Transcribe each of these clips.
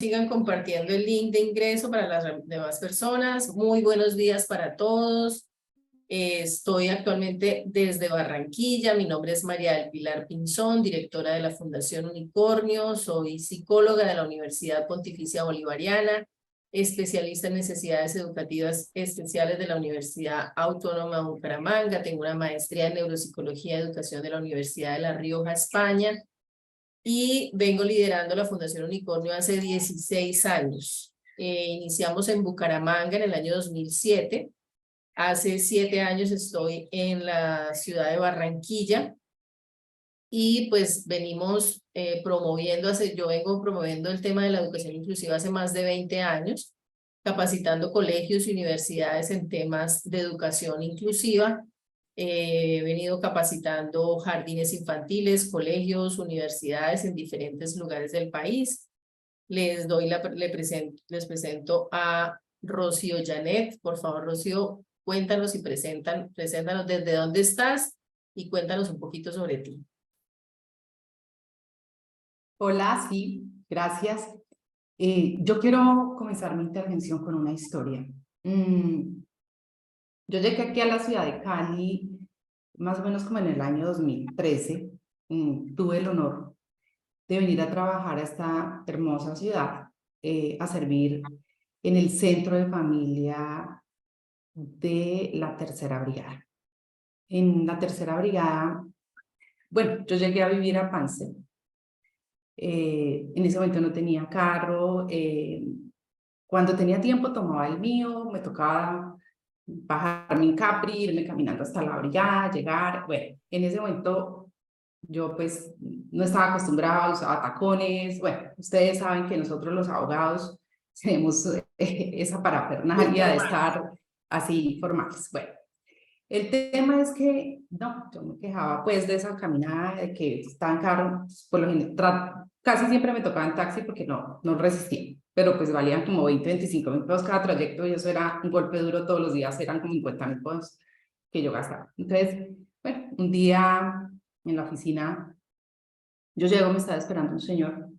sigan compartiendo el link de ingreso para las demás personas. Muy buenos días para todos. Estoy actualmente desde Barranquilla. Mi nombre es María del Pilar Pinzón, directora de la Fundación Unicornio. Soy psicóloga de la Universidad Pontificia Bolivariana, especialista en necesidades educativas especiales de la Universidad Autónoma de Bucaramanga. Tengo una maestría en neuropsicología y educación de la Universidad de La Rioja, España. Y vengo liderando la Fundación Unicornio hace 16 años. Iniciamos en Bucaramanga en el año 2007. Hace 7 años estoy en la ciudad de Barranquilla y pues venimos yo vengo promoviendo el tema de la educación inclusiva hace más de 20 años, capacitando colegios y universidades en temas de educación inclusiva. He venido capacitando jardines infantiles, colegios, universidades en diferentes lugares del país. Les presento a Rocío Janet. Por favor, Rocío, cuéntanos y preséntanos desde dónde estás y cuéntanos un poquito sobre ti. Hola, sí, gracias. Yo quiero comenzar mi intervención con una historia. Yo llegué aquí a la ciudad de Cali más o menos como en el año 2013. Tuve el honor de venir a trabajar a esta hermosa ciudad, a servir en el centro de familia de la Tercera Brigada. En la Tercera Brigada, bueno, yo llegué a vivir a Pance. En ese momento no tenía carro. Cuando tenía tiempo tomaba el mío, me tocaba bajarme en Capri, irme caminando hasta la brigada, llegar. Bueno, en ese momento yo pues no estaba acostumbrada, usaba tacones. Bueno, ustedes saben que nosotros los abogados tenemos esa parafernalia de estar así formales. Bueno, el tema es que no, yo me quejaba pues de esa caminada, de que estaba caro. Por lo general, casi siempre me tocaba en taxi porque no resistía, pero pues valían como 20, 25 mil pesos cada trayecto y eso era un golpe duro todos los días, eran como 50.000 pesos que yo gastaba. Entonces, bueno, un día en la oficina, yo llego, me estaba esperando un señor,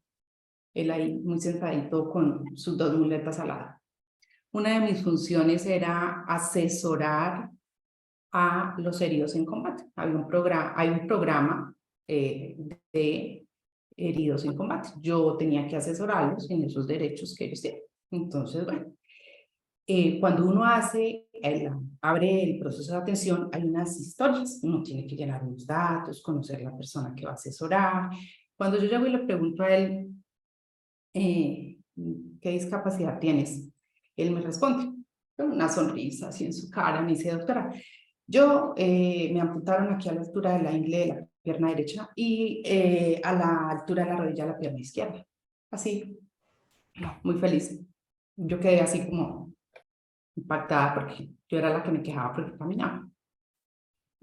él ahí muy sentadito con sus 2 muletas al lado. Una de mis funciones era asesorar a los heridos en combate. Hay un programa de heridos en combate. Yo tenía que asesorarlos en esos derechos que ellos tienen. Entonces, bueno, cuando uno abre el proceso de atención, hay unas historias. Uno tiene que llenar unos datos, conocer a la persona que va a asesorar. Cuando yo llego y le pregunto a él, ¿qué discapacidad tienes? Él me responde con una sonrisa así en su cara, me dice: doctora, yo me amputaron aquí a la altura de la ingle de la pierna derecha y a la altura de la rodilla de la pierna izquierda. Así, muy feliz. Yo quedé así como impactada porque yo era la que me quejaba porque caminaba.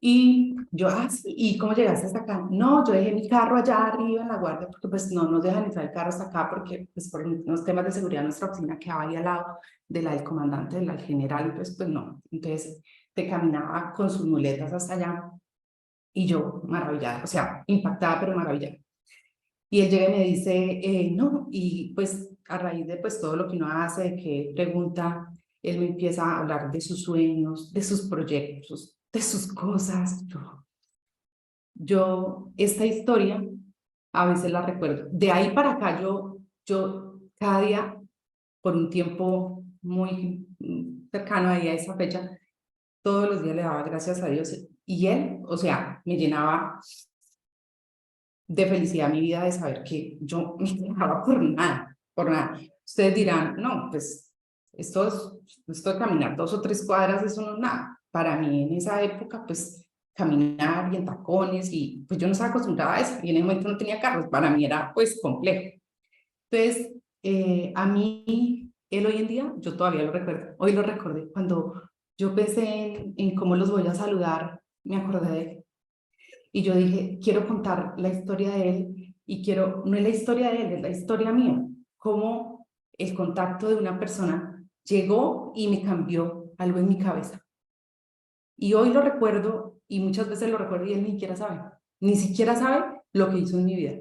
Y yo, sí, ¿y cómo llegaste hasta acá? No, yo dejé mi carro allá arriba en la guardia porque pues no nos dejan entrar el carro hasta acá porque pues por unos temas de seguridad nuestra oficina quedaba ahí al lado de la del comandante, de la del general. Entonces pues no, entonces te caminaba con sus muletas hasta allá y yo maravillada, o sea, impactada pero maravillada. Y él llega y me dice, no, y pues a raíz de pues todo lo que uno hace, de que pregunta, él me empieza a hablar de sus sueños, de sus proyectos, de sus cosas. Yo esta historia a veces la recuerdo. De ahí para acá yo cada día, por un tiempo muy cercano ahí a esa fecha, todos los días le daba gracias a Dios. Y él, o sea, me llenaba de felicidad mi vida de saber que yo me quejaba por nada, por nada. Ustedes dirán, no, pues esto de caminar 2 o 3 cuadras, eso no es nada. Para mí en esa época, pues caminar y en tacones, y pues yo no estaba acostumbrada a eso, y en ese momento no tenía carros, para mí era pues complejo. Entonces, a mí, él hoy en día, yo todavía lo recuerdo, hoy lo recordé, cuando yo pensé en cómo los voy a saludar, me acordé de él. Y yo dije, quiero contar la historia de él y no es la historia de él, es la historia mía. Cómo el contacto de una persona llegó y me cambió algo en mi cabeza. Y hoy lo recuerdo y muchas veces lo recuerdo y él ni siquiera sabe lo que hizo en mi vida.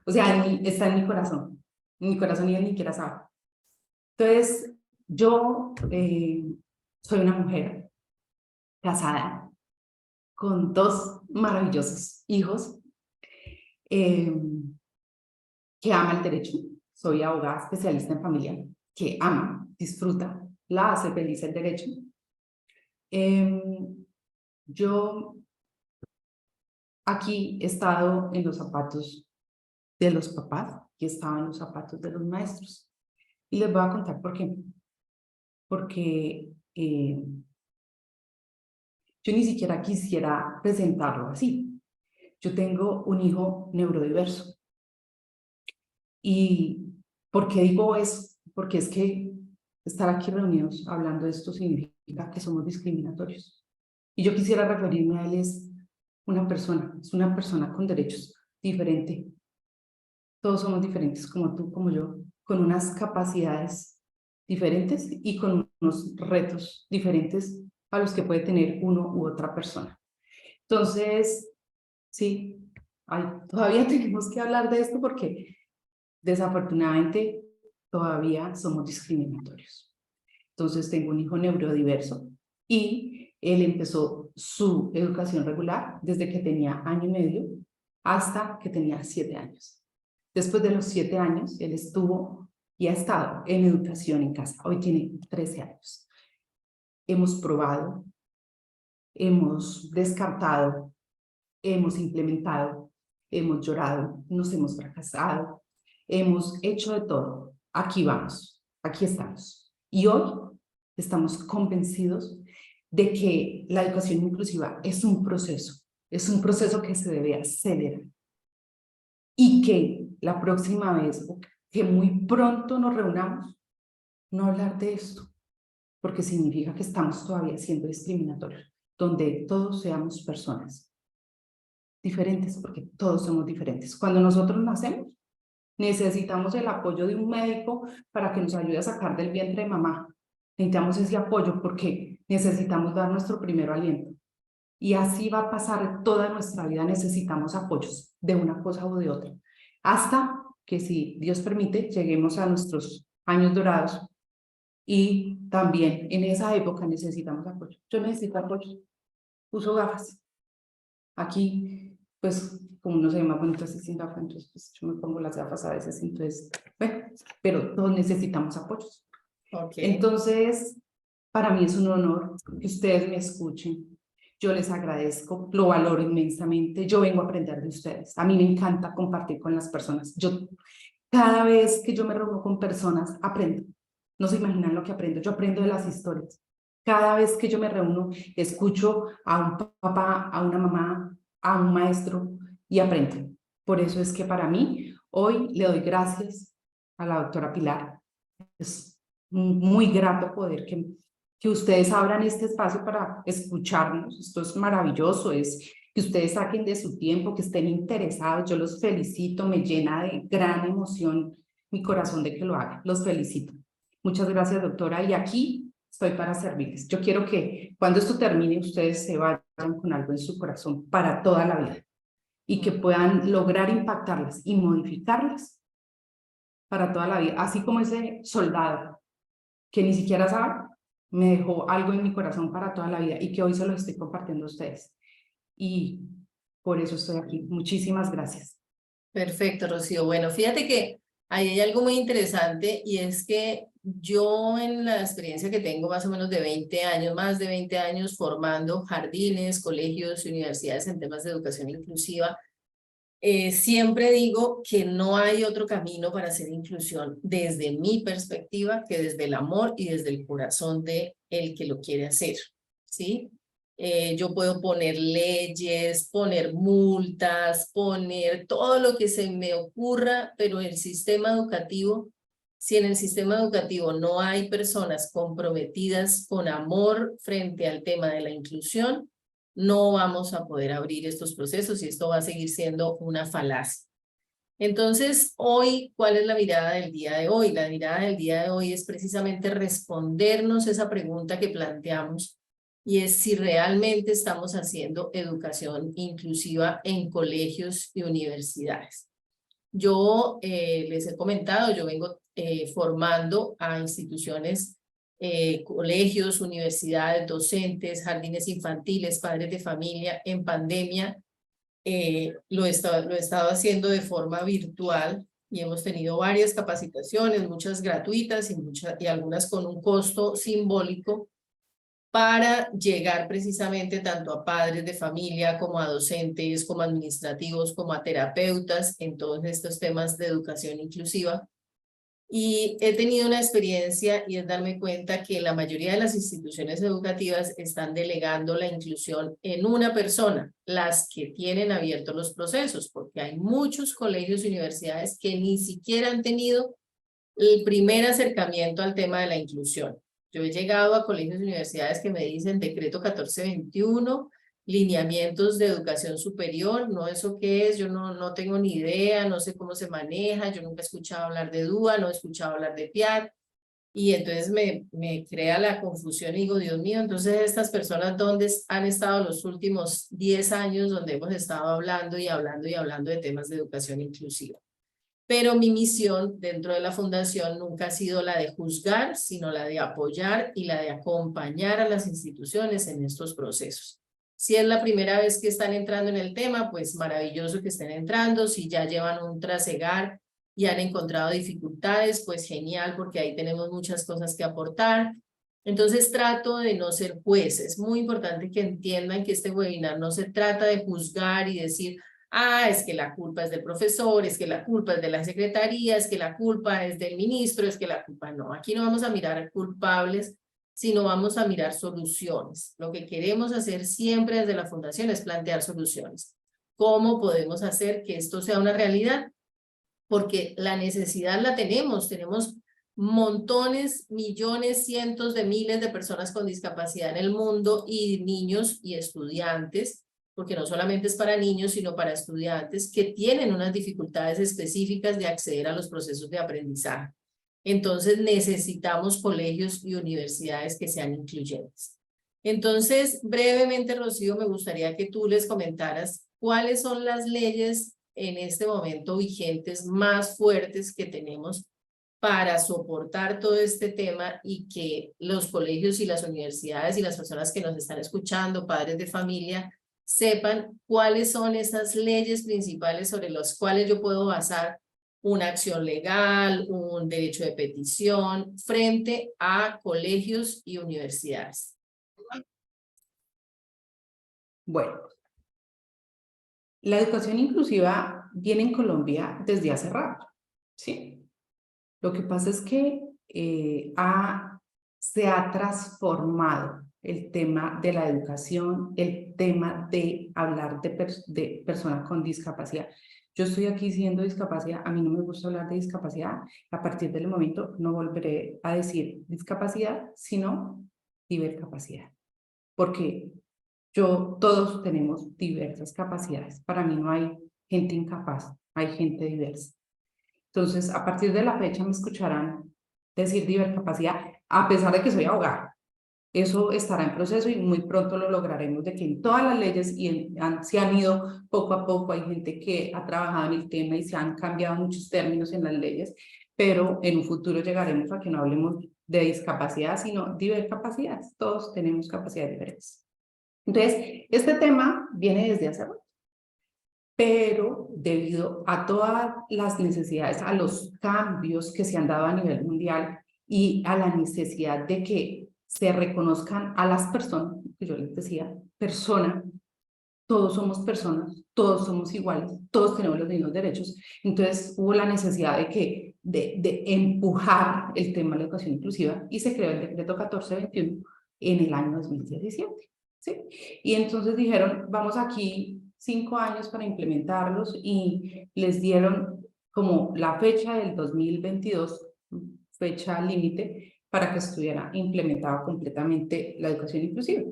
O sea, está en mi corazón. mi corazón ni siquiera sabe. Entonces, yo soy una mujer casada con 2 maravillosos hijos que ama el derecho. Soy abogada especialista en familia, que ama, disfruta, la hace feliz el derecho. Yo aquí he estado en los zapatos de los papás y he estado en los zapatos de los maestros. Y les voy a contar por qué. Porque yo ni siquiera quisiera presentarlo así. Yo tengo un hijo neurodiverso. ¿Y por qué digo eso? Porque es que estar aquí reunidos hablando de esto significa que somos discriminatorios. Y yo quisiera referirme a él es una persona con derechos diferente. Todos somos diferentes, como tú, como yo, con unas capacidades diferentes y con unos retos diferentes a los que puede tener uno u otra persona. Entonces, sí, todavía tenemos que hablar de esto porque desafortunadamente todavía somos discriminatorios. Entonces tengo un hijo neurodiverso y él empezó su educación regular desde que tenía 1 año y medio hasta que tenía 7 años. Después de los 7 años, él estuvo y ha estado en educación en casa. Hoy tiene 13 años. Hemos probado, hemos descartado, hemos implementado, hemos llorado, nos hemos fracasado, hemos hecho de todo. Aquí vamos, aquí estamos. Y hoy estamos convencidos de que la educación inclusiva es un proceso que se debe acelerar y que la próxima vez, que muy pronto nos reunamos, no hablar de esto, porque significa que estamos todavía siendo discriminatorios, donde todos seamos personas diferentes, porque todos somos diferentes. Cuando nosotros nacemos, necesitamos el apoyo de un médico para que nos ayude a sacar del vientre de mamá. Necesitamos ese apoyo porque necesitamos dar nuestro primer aliento. Y así va a pasar toda nuestra vida, necesitamos apoyos de una cosa o de otra. Hasta que, si Dios permite, lleguemos a nuestros años dorados y también en esa época necesitamos apoyo. Yo necesito apoyo, uso gafas. Aquí, pues, como no se ve más bonito así sin gafas, entonces pues, yo me pongo las gafas a veces, entonces, bueno, pero todos necesitamos apoyos. Okay. Entonces, para mí es un honor que ustedes me escuchen. Yo les agradezco, lo valoro inmensamente. Yo vengo a aprender de ustedes. A mí me encanta compartir con las personas. Cada vez que yo me reúno con personas, aprendo. No se imaginan lo que aprendo. Yo aprendo de las historias. Cada vez que yo me reúno, escucho a un papá, a una mamá, a un maestro y aprendo. Por eso es que para mí, hoy le doy gracias a la doctora Pilar. Es muy grato poder que ustedes abran este espacio para escucharnos. Esto es maravilloso, es que ustedes saquen de su tiempo, que estén interesados. Yo los felicito, me llena de gran emoción mi corazón de que lo hagan. Los felicito. Muchas gracias, doctora. Y aquí estoy para servirles. Yo quiero que cuando esto termine, ustedes se vayan con algo en su corazón para toda la vida y que puedan lograr impactarlas y modificarlas para toda la vida. Así como ese soldado que ni siquiera sabe, me dejó algo en mi corazón para toda la vida y que hoy se lo estoy compartiendo a ustedes. Y por eso estoy aquí. Muchísimas gracias. Perfecto, Rocío. Bueno, fíjate que ahí hay algo muy interesante y es que yo en la experiencia que tengo más o menos de 20 años, más de 20 años formando jardines, colegios y universidades en temas de educación inclusiva, siempre digo que no hay otro camino para hacer inclusión desde mi perspectiva que desde el amor y desde el corazón de el que lo quiere hacer, ¿sí? Yo puedo poner leyes, poner multas, poner todo lo que se me ocurra, pero el sistema educativo, si en el sistema educativo no hay personas comprometidas con amor frente al tema de la inclusión, no vamos a poder abrir estos procesos y esto va a seguir siendo una falacia. Entonces, hoy, ¿cuál es la mirada del día de hoy? La mirada del día de hoy es precisamente respondernos esa pregunta que planteamos y es si realmente estamos haciendo educación inclusiva en colegios y universidades. Yo les he comentado, yo vengo formando a instituciones, colegios, universidades, docentes, jardines infantiles, padres de familia en pandemia. Lo he estado haciendo de forma virtual y hemos tenido varias capacitaciones, muchas gratuitas y algunas con un costo simbólico, para llegar precisamente tanto a padres de familia como a docentes, como a administrativos, como a terapeutas en todos estos temas de educación inclusiva. Y he tenido una experiencia y es darme cuenta que la mayoría de las instituciones educativas están delegando la inclusión en una persona, las que tienen abiertos los procesos, porque hay muchos colegios y universidades que ni siquiera han tenido el primer acercamiento al tema de la inclusión. Yo he llegado a colegios y universidades que me dicen decreto 1421, lineamientos de educación superior, no eso qué es, yo no tengo ni idea, no sé cómo se maneja, yo nunca he escuchado hablar de DUA, no he escuchado hablar de PIAT, y entonces me crea la confusión y digo, Dios mío, entonces estas personas, ¿dónde han estado los últimos 10 años donde hemos estado hablando y hablando y hablando de temas de educación inclusiva? Pero mi misión dentro de la fundación nunca ha sido la de juzgar, sino la de apoyar y la de acompañar a las instituciones en estos procesos. Si es la primera vez que están entrando en el tema, pues maravilloso que estén entrando. Si ya llevan un trasegar y han encontrado dificultades, pues genial, porque ahí tenemos muchas cosas que aportar. Entonces trato de no ser juez. Es muy importante que entiendan que este webinar no se trata de juzgar y decir, ah, es que la culpa es del profesor, es que la culpa es de la secretaría, es que la culpa es del ministro, es que la culpa no. Aquí no vamos a mirar culpables, sino vamos a mirar soluciones. Lo que queremos hacer siempre desde la fundación es plantear soluciones. ¿Cómo podemos hacer que esto sea una realidad? Porque la necesidad la tenemos montones, millones, cientos de miles de personas con discapacidad en el mundo y niños y estudiantes, porque no solamente es para niños, sino para estudiantes que tienen unas dificultades específicas de acceder a los procesos de aprendizaje. Entonces necesitamos colegios y universidades que sean incluyentes. Entonces, brevemente, Rocío, me gustaría que tú les comentaras cuáles son las leyes en este momento vigentes más fuertes que tenemos para soportar todo este tema y que los colegios y las universidades y las personas que nos están escuchando, padres de familia, sepan cuáles son esas leyes principales sobre las cuales yo puedo basar una acción legal, un derecho de petición frente a colegios y universidades. Bueno, la educación inclusiva viene en Colombia desde hace rato, ¿sí? Lo que pasa es que se ha transformado el tema de la educación, el tema de hablar de personas con discapacidad. Yo estoy aquí siendo discapacidad, a mí no me gusta hablar de discapacidad, a partir del momento no volveré a decir discapacidad, sino divercapacidad, porque todos tenemos diversas capacidades, para mí no hay gente incapaz, hay gente diversa. Entonces, a partir de la fecha me escucharán decir divercapacidad, a pesar de que soy abogada. Eso estará en proceso y muy pronto lo lograremos, de que en todas las leyes se han ido poco a poco, hay gente que ha trabajado en el tema y se han cambiado muchos términos en las leyes, pero en un futuro llegaremos a que no hablemos de discapacidad, sino divercapacidades. Todos tenemos capacidades diferentes. Entonces, este tema viene desde hace rato, pero debido a todas las necesidades, a los cambios que se han dado a nivel mundial y a la necesidad de que se reconozcan a las personas, que yo les decía, todos somos iguales, todos tenemos los mismos derechos. Entonces hubo la necesidad de empujar el tema de la educación inclusiva y se creó el decreto 1421 en el año 2017. ¿Sí? Y entonces dijeron, vamos aquí 5 años para implementarlos y les dieron como la fecha del 2022, fecha límite, para que estuviera implementada completamente la educación inclusiva.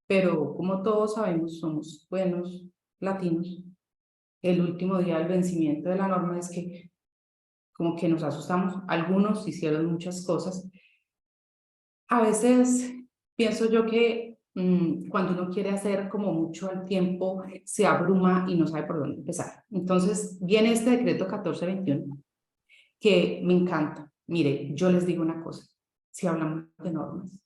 Pero como todos sabemos, somos buenos latinos, el último día del vencimiento de la norma es que como que nos asustamos, algunos hicieron muchas cosas. A veces pienso yo que cuando uno quiere hacer como mucho al tiempo, se abruma y no sabe por dónde empezar. Entonces viene este decreto 1421 que me encanta. Mire, yo les digo una cosa, si hablamos de normas,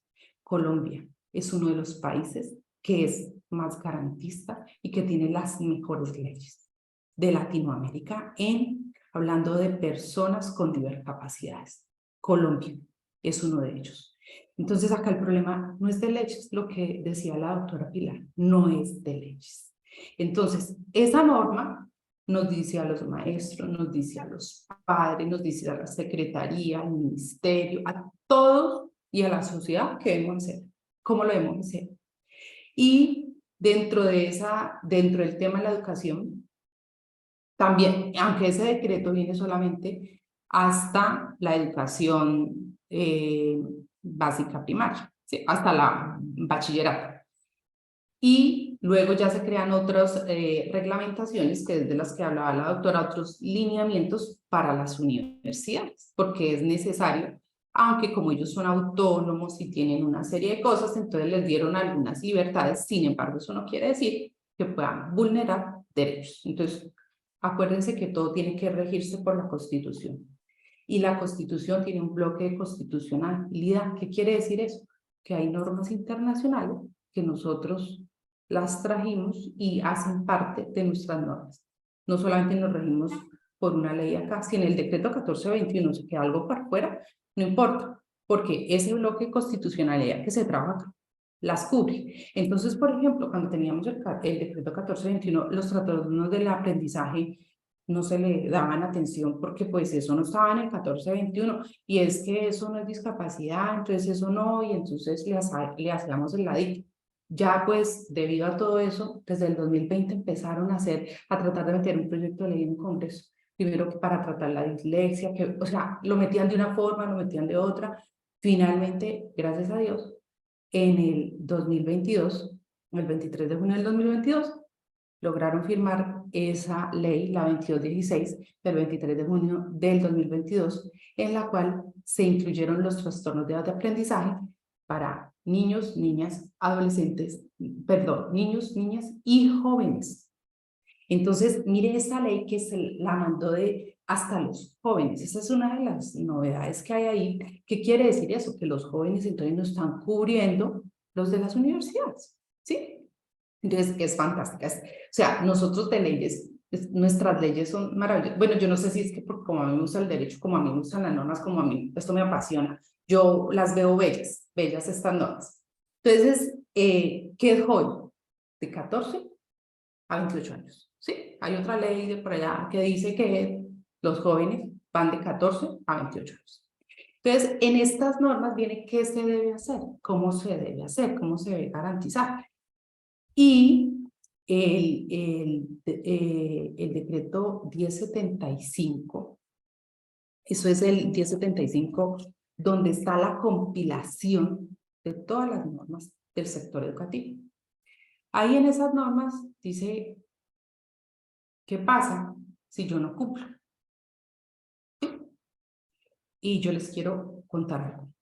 Colombia es uno de los países que es más garantista y que tiene las mejores leyes de Latinoamérica hablando de personas con diversas capacidades. Colombia es uno de ellos. Entonces acá el problema no es de leyes, lo que decía la doctora Pilar, no es de leyes. Entonces, esa norma nos dice a los maestros, nos dice a los padres, nos dice a la secretaría, al ministerio, a todos y a la sociedad qué debemos hacer, cómo lo debemos hacer. Y dentro del tema de la educación, también, aunque ese decreto viene solamente hasta la educación básica primaria, ¿sí? Hasta la bachillerato. Y luego ya se crean otras reglamentaciones, que es de las que hablaba la doctora, otros lineamientos para las universidades, porque es necesario, aunque como ellos son autónomos y tienen una serie de cosas, entonces les dieron algunas libertades, sin embargo, eso no quiere decir que puedan vulnerar derechos. Entonces, acuérdense que todo tiene que regirse por la Constitución. Y la Constitución tiene un bloque de constitucionalidad. ¿Qué quiere decir eso? Que hay normas internacionales que nosotros las trajimos y hacen parte de nuestras normas. No solamente nos regimos por una ley acá, si en el decreto 1421 se queda algo por fuera, no importa, porque ese bloque de constitucionalidad que se trabaja acá las cubre. Entonces, por ejemplo, cuando teníamos el decreto 1421, los trastornos del aprendizaje no se le daban atención porque pues eso no estaba en el 1421 y es que eso no es discapacidad, entonces eso no, y entonces le hacíamos el ladito. Ya pues debido a todo eso, desde el 2020 empezaron a tratar de meter un proyecto de ley en el Congreso, primero que para tratar la dislexia, que, o sea, lo metían de una forma, lo metían de otra. Finalmente, gracias a Dios, en el 2022, el 23 de junio del 2022, lograron firmar esa ley, la 2216, del 23 de junio del 2022, en la cual se incluyeron los trastornos de aprendizaje para niños, niñas, adolescentes, perdón, niños, niñas y jóvenes. Entonces, mire esta ley que se la mandó hasta los jóvenes. Esa es una de las novedades que hay ahí. ¿Qué quiere decir eso? Que los jóvenes entonces no están cubriendo los de las universidades, ¿sí? Entonces, es fantástica. O sea, nosotros de leyes, nuestras leyes son maravillosas. Bueno, yo no sé si es que como a mí me gusta el derecho, como a mí me gustan las normas, como a mí esto me apasiona, yo las veo bellas, bellas estas normas. Entonces, ¿qué es joven? De 14 a 28 años, ¿sí? Hay otra ley de por allá que dice que los jóvenes van de 14 a 28 años. Entonces, en estas normas viene qué se debe hacer, cómo se debe hacer, cómo se debe garantizar. Y el decreto 1075, eso es el 1075, donde está la compilación de todas las normas del sector educativo. Ahí en esas normas dice, ¿qué pasa si yo no cumplo? Y yo les quiero contar algo.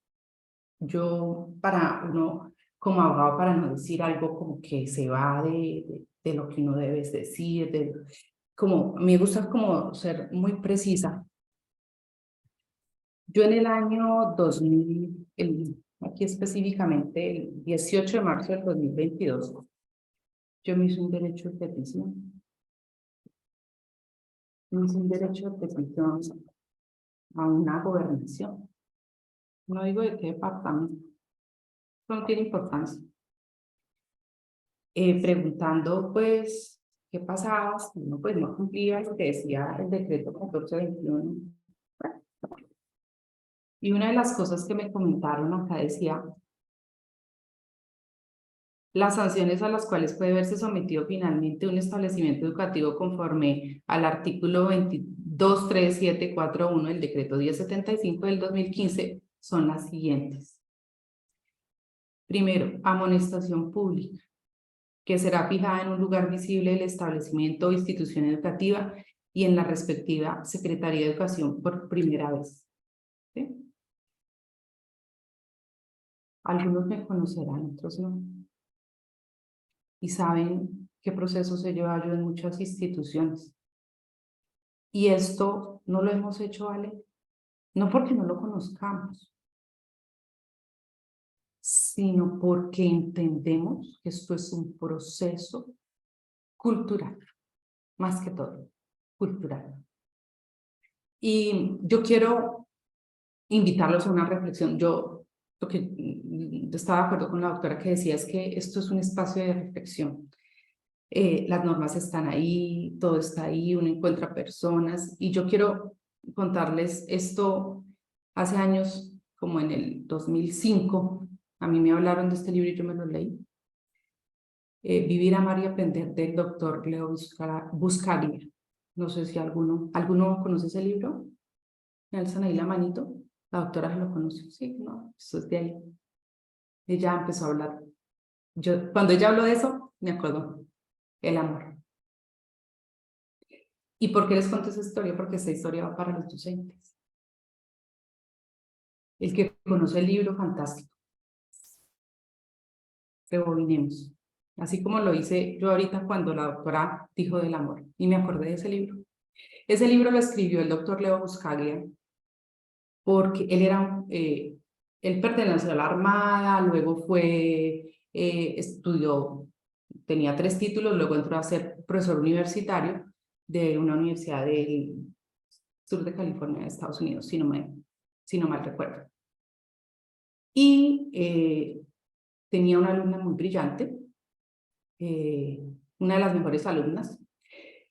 Yo, para uno, como abogado, para no decir algo como que se va de lo que uno debe decir, como me gusta como ser muy precisa. Yo en el año 2000, aquí específicamente el 18 de marzo del 2022, yo me hice un derecho de petición. Me hice un derecho de petición a una gobernación. No digo de qué departamento, no tiene importancia. Preguntando pues qué pasaba si uno pues no cumplía lo que decía el decreto 1421. Y una de las cosas que me comentaron acá decía, las sanciones a las cuales puede verse sometido finalmente un establecimiento educativo conforme al artículo 23741 del decreto 1075 del 2015 son las siguientes. Primero, amonestación pública, que será fijada en un lugar visible del establecimiento o institución educativa y en la respectiva Secretaría de Educación por primera vez. ¿Sí? Algunos me conocerán, otros no. y saben qué procesos he llevado yo en muchas instituciones. Y esto no lo hemos hecho, Ale, no porque no lo conozcamos, sino porque entendemos que esto es un proceso cultural, más que todo, cultural. Y yo quiero invitarlos a una reflexión. Yo estaba de acuerdo con la doctora que decía es que esto es un espacio de reflexión. Las normas están ahí, todo está ahí, uno encuentra personas y yo quiero contarles esto. Hace años, como en el 2005, a mí me hablaron de este libro y yo me lo leí. Vivir, amar y aprender, del doctor Leo Buscaglia. No sé si alguno conoce ese libro. Me alzan ahí la manito. La doctora se lo conoce. Sí, no, eso es de ahí. Ella empezó a hablar. Cuando ella habló de eso, me acordó. El amor. ¿Y por qué les cuento esa historia? Porque esta historia va para los docentes. El que conoce el libro, fantástico. Rebobinemos. Así como lo hice yo ahorita cuando la doctora dijo del amor. Y me acordé de ese libro. Ese libro lo escribió el doctor Leo Buscaglia porque él perteneció a la Armada, luego estudió, tenía 3 títulos, luego entró a ser profesor universitario de una universidad del sur de California, de Estados Unidos, si no mal recuerdo. Y tenía una alumna muy brillante, una de las mejores alumnas,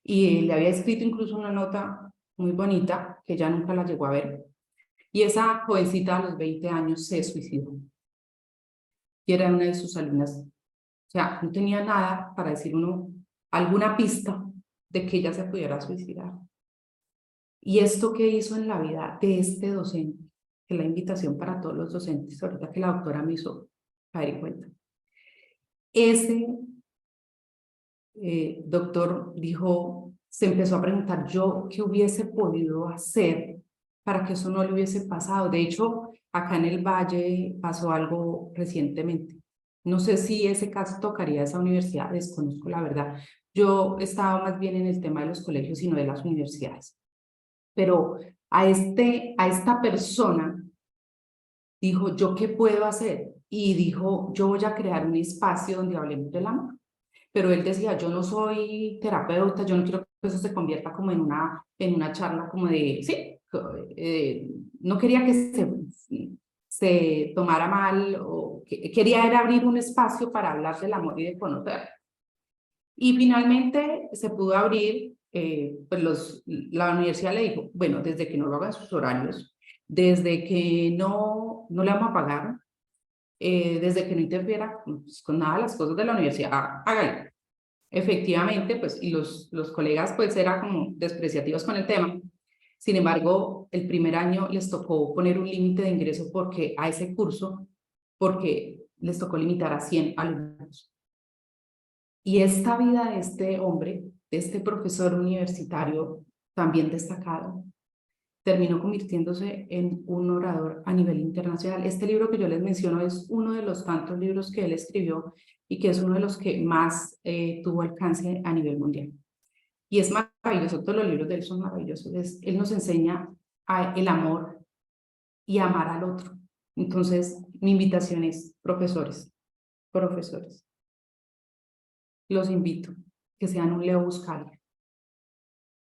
y le había escrito incluso una nota muy bonita que ella nunca la llegó a ver. Y esa jovencita a los 20 años se suicidó. Y era una de sus alumnas. O sea, no tenía nada para decir alguna pista de que ella se pudiera suicidar. Y esto que hizo en la vida de este docente, que es la invitación para todos los docentes, ahorita que la doctora me hizo caer en cuenta. Ese doctor dijo, se empezó a preguntar yo qué hubiese podido hacer para que eso no le hubiese pasado. De hecho, acá en el Valle pasó algo recientemente. No sé si ese caso tocaría a esa universidad, desconozco la verdad. Yo estaba más bien en el tema de los colegios y no de las universidades. Pero a esta persona dijo, ¿yo qué puedo hacer? Y dijo, yo voy a crear un espacio donde hablemos del amor. Pero él decía, yo no soy terapeuta, yo no quiero que eso se convierta como en una charla como de, sí, no quería que se tomara mal, o quería era abrir un espacio para hablar del amor y de conocer. Y finalmente se pudo abrir, pues la universidad le dijo, bueno, desde que no lo hagan sus horarios, desde que no le vamos a pagar, desde que no interfiera pues, con nada de las cosas de la universidad, hágalo. Efectivamente, pues, y los colegas pues eran como despreciativos con el tema. Sin embargo, el primer año les tocó poner un límite de ingreso a ese curso, porque les tocó limitar a 100 alumnos. Y esta vida de este hombre, de este profesor universitario también destacado, terminó convirtiéndose en un orador a nivel internacional. Este libro que yo les menciono es uno de los tantos libros que él escribió y que es uno de los que más tuvo alcance a nivel mundial. Y es maravilloso, todos los libros de él son maravillosos. Él nos enseña el amor y amar al otro. Entonces, mi invitación es, profesores, los invito que sean un Leo Buscaglia,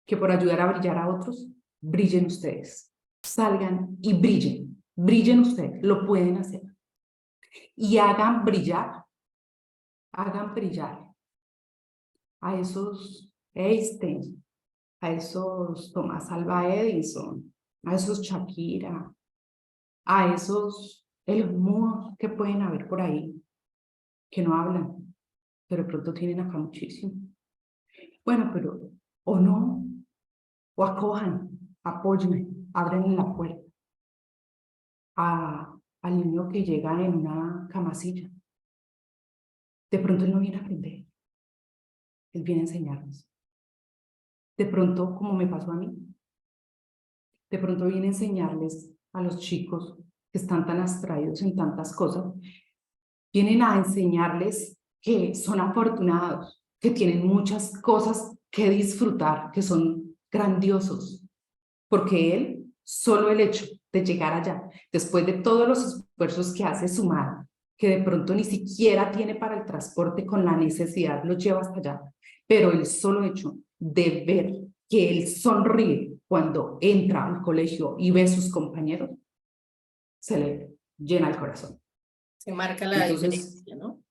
que por ayudar a brillar a otros, brillen ustedes. Salgan y brillen ustedes, lo pueden hacer. Y hagan brillar a esos Einstein, a esos Tomás Alva Edison, a esos Shakira, a esos Elon que pueden haber por ahí, que no hablan, pero de pronto tienen acá muchísimo. Bueno, pero, o no, o acojan, apoyen, abren la puerta al niño que llega en una camacilla. De pronto él no viene a aprender, él viene a enseñarnos. De pronto, como me pasó a mí, de pronto viene a enseñarles a los chicos que están tan abstraídos en tantas cosas, vienen a enseñarles que son afortunados, que tienen muchas cosas que disfrutar, que son grandiosos, porque él, solo el hecho de llegar allá, después de todos los esfuerzos que hace su madre, que de pronto ni siquiera tiene para el transporte con la necesidad, lo lleva hasta allá, pero el solo hecho de ver que él sonríe cuando entra al colegio y ve a sus compañeros, se le llena el corazón. Se marca la Entonces, diferencia, ¿no?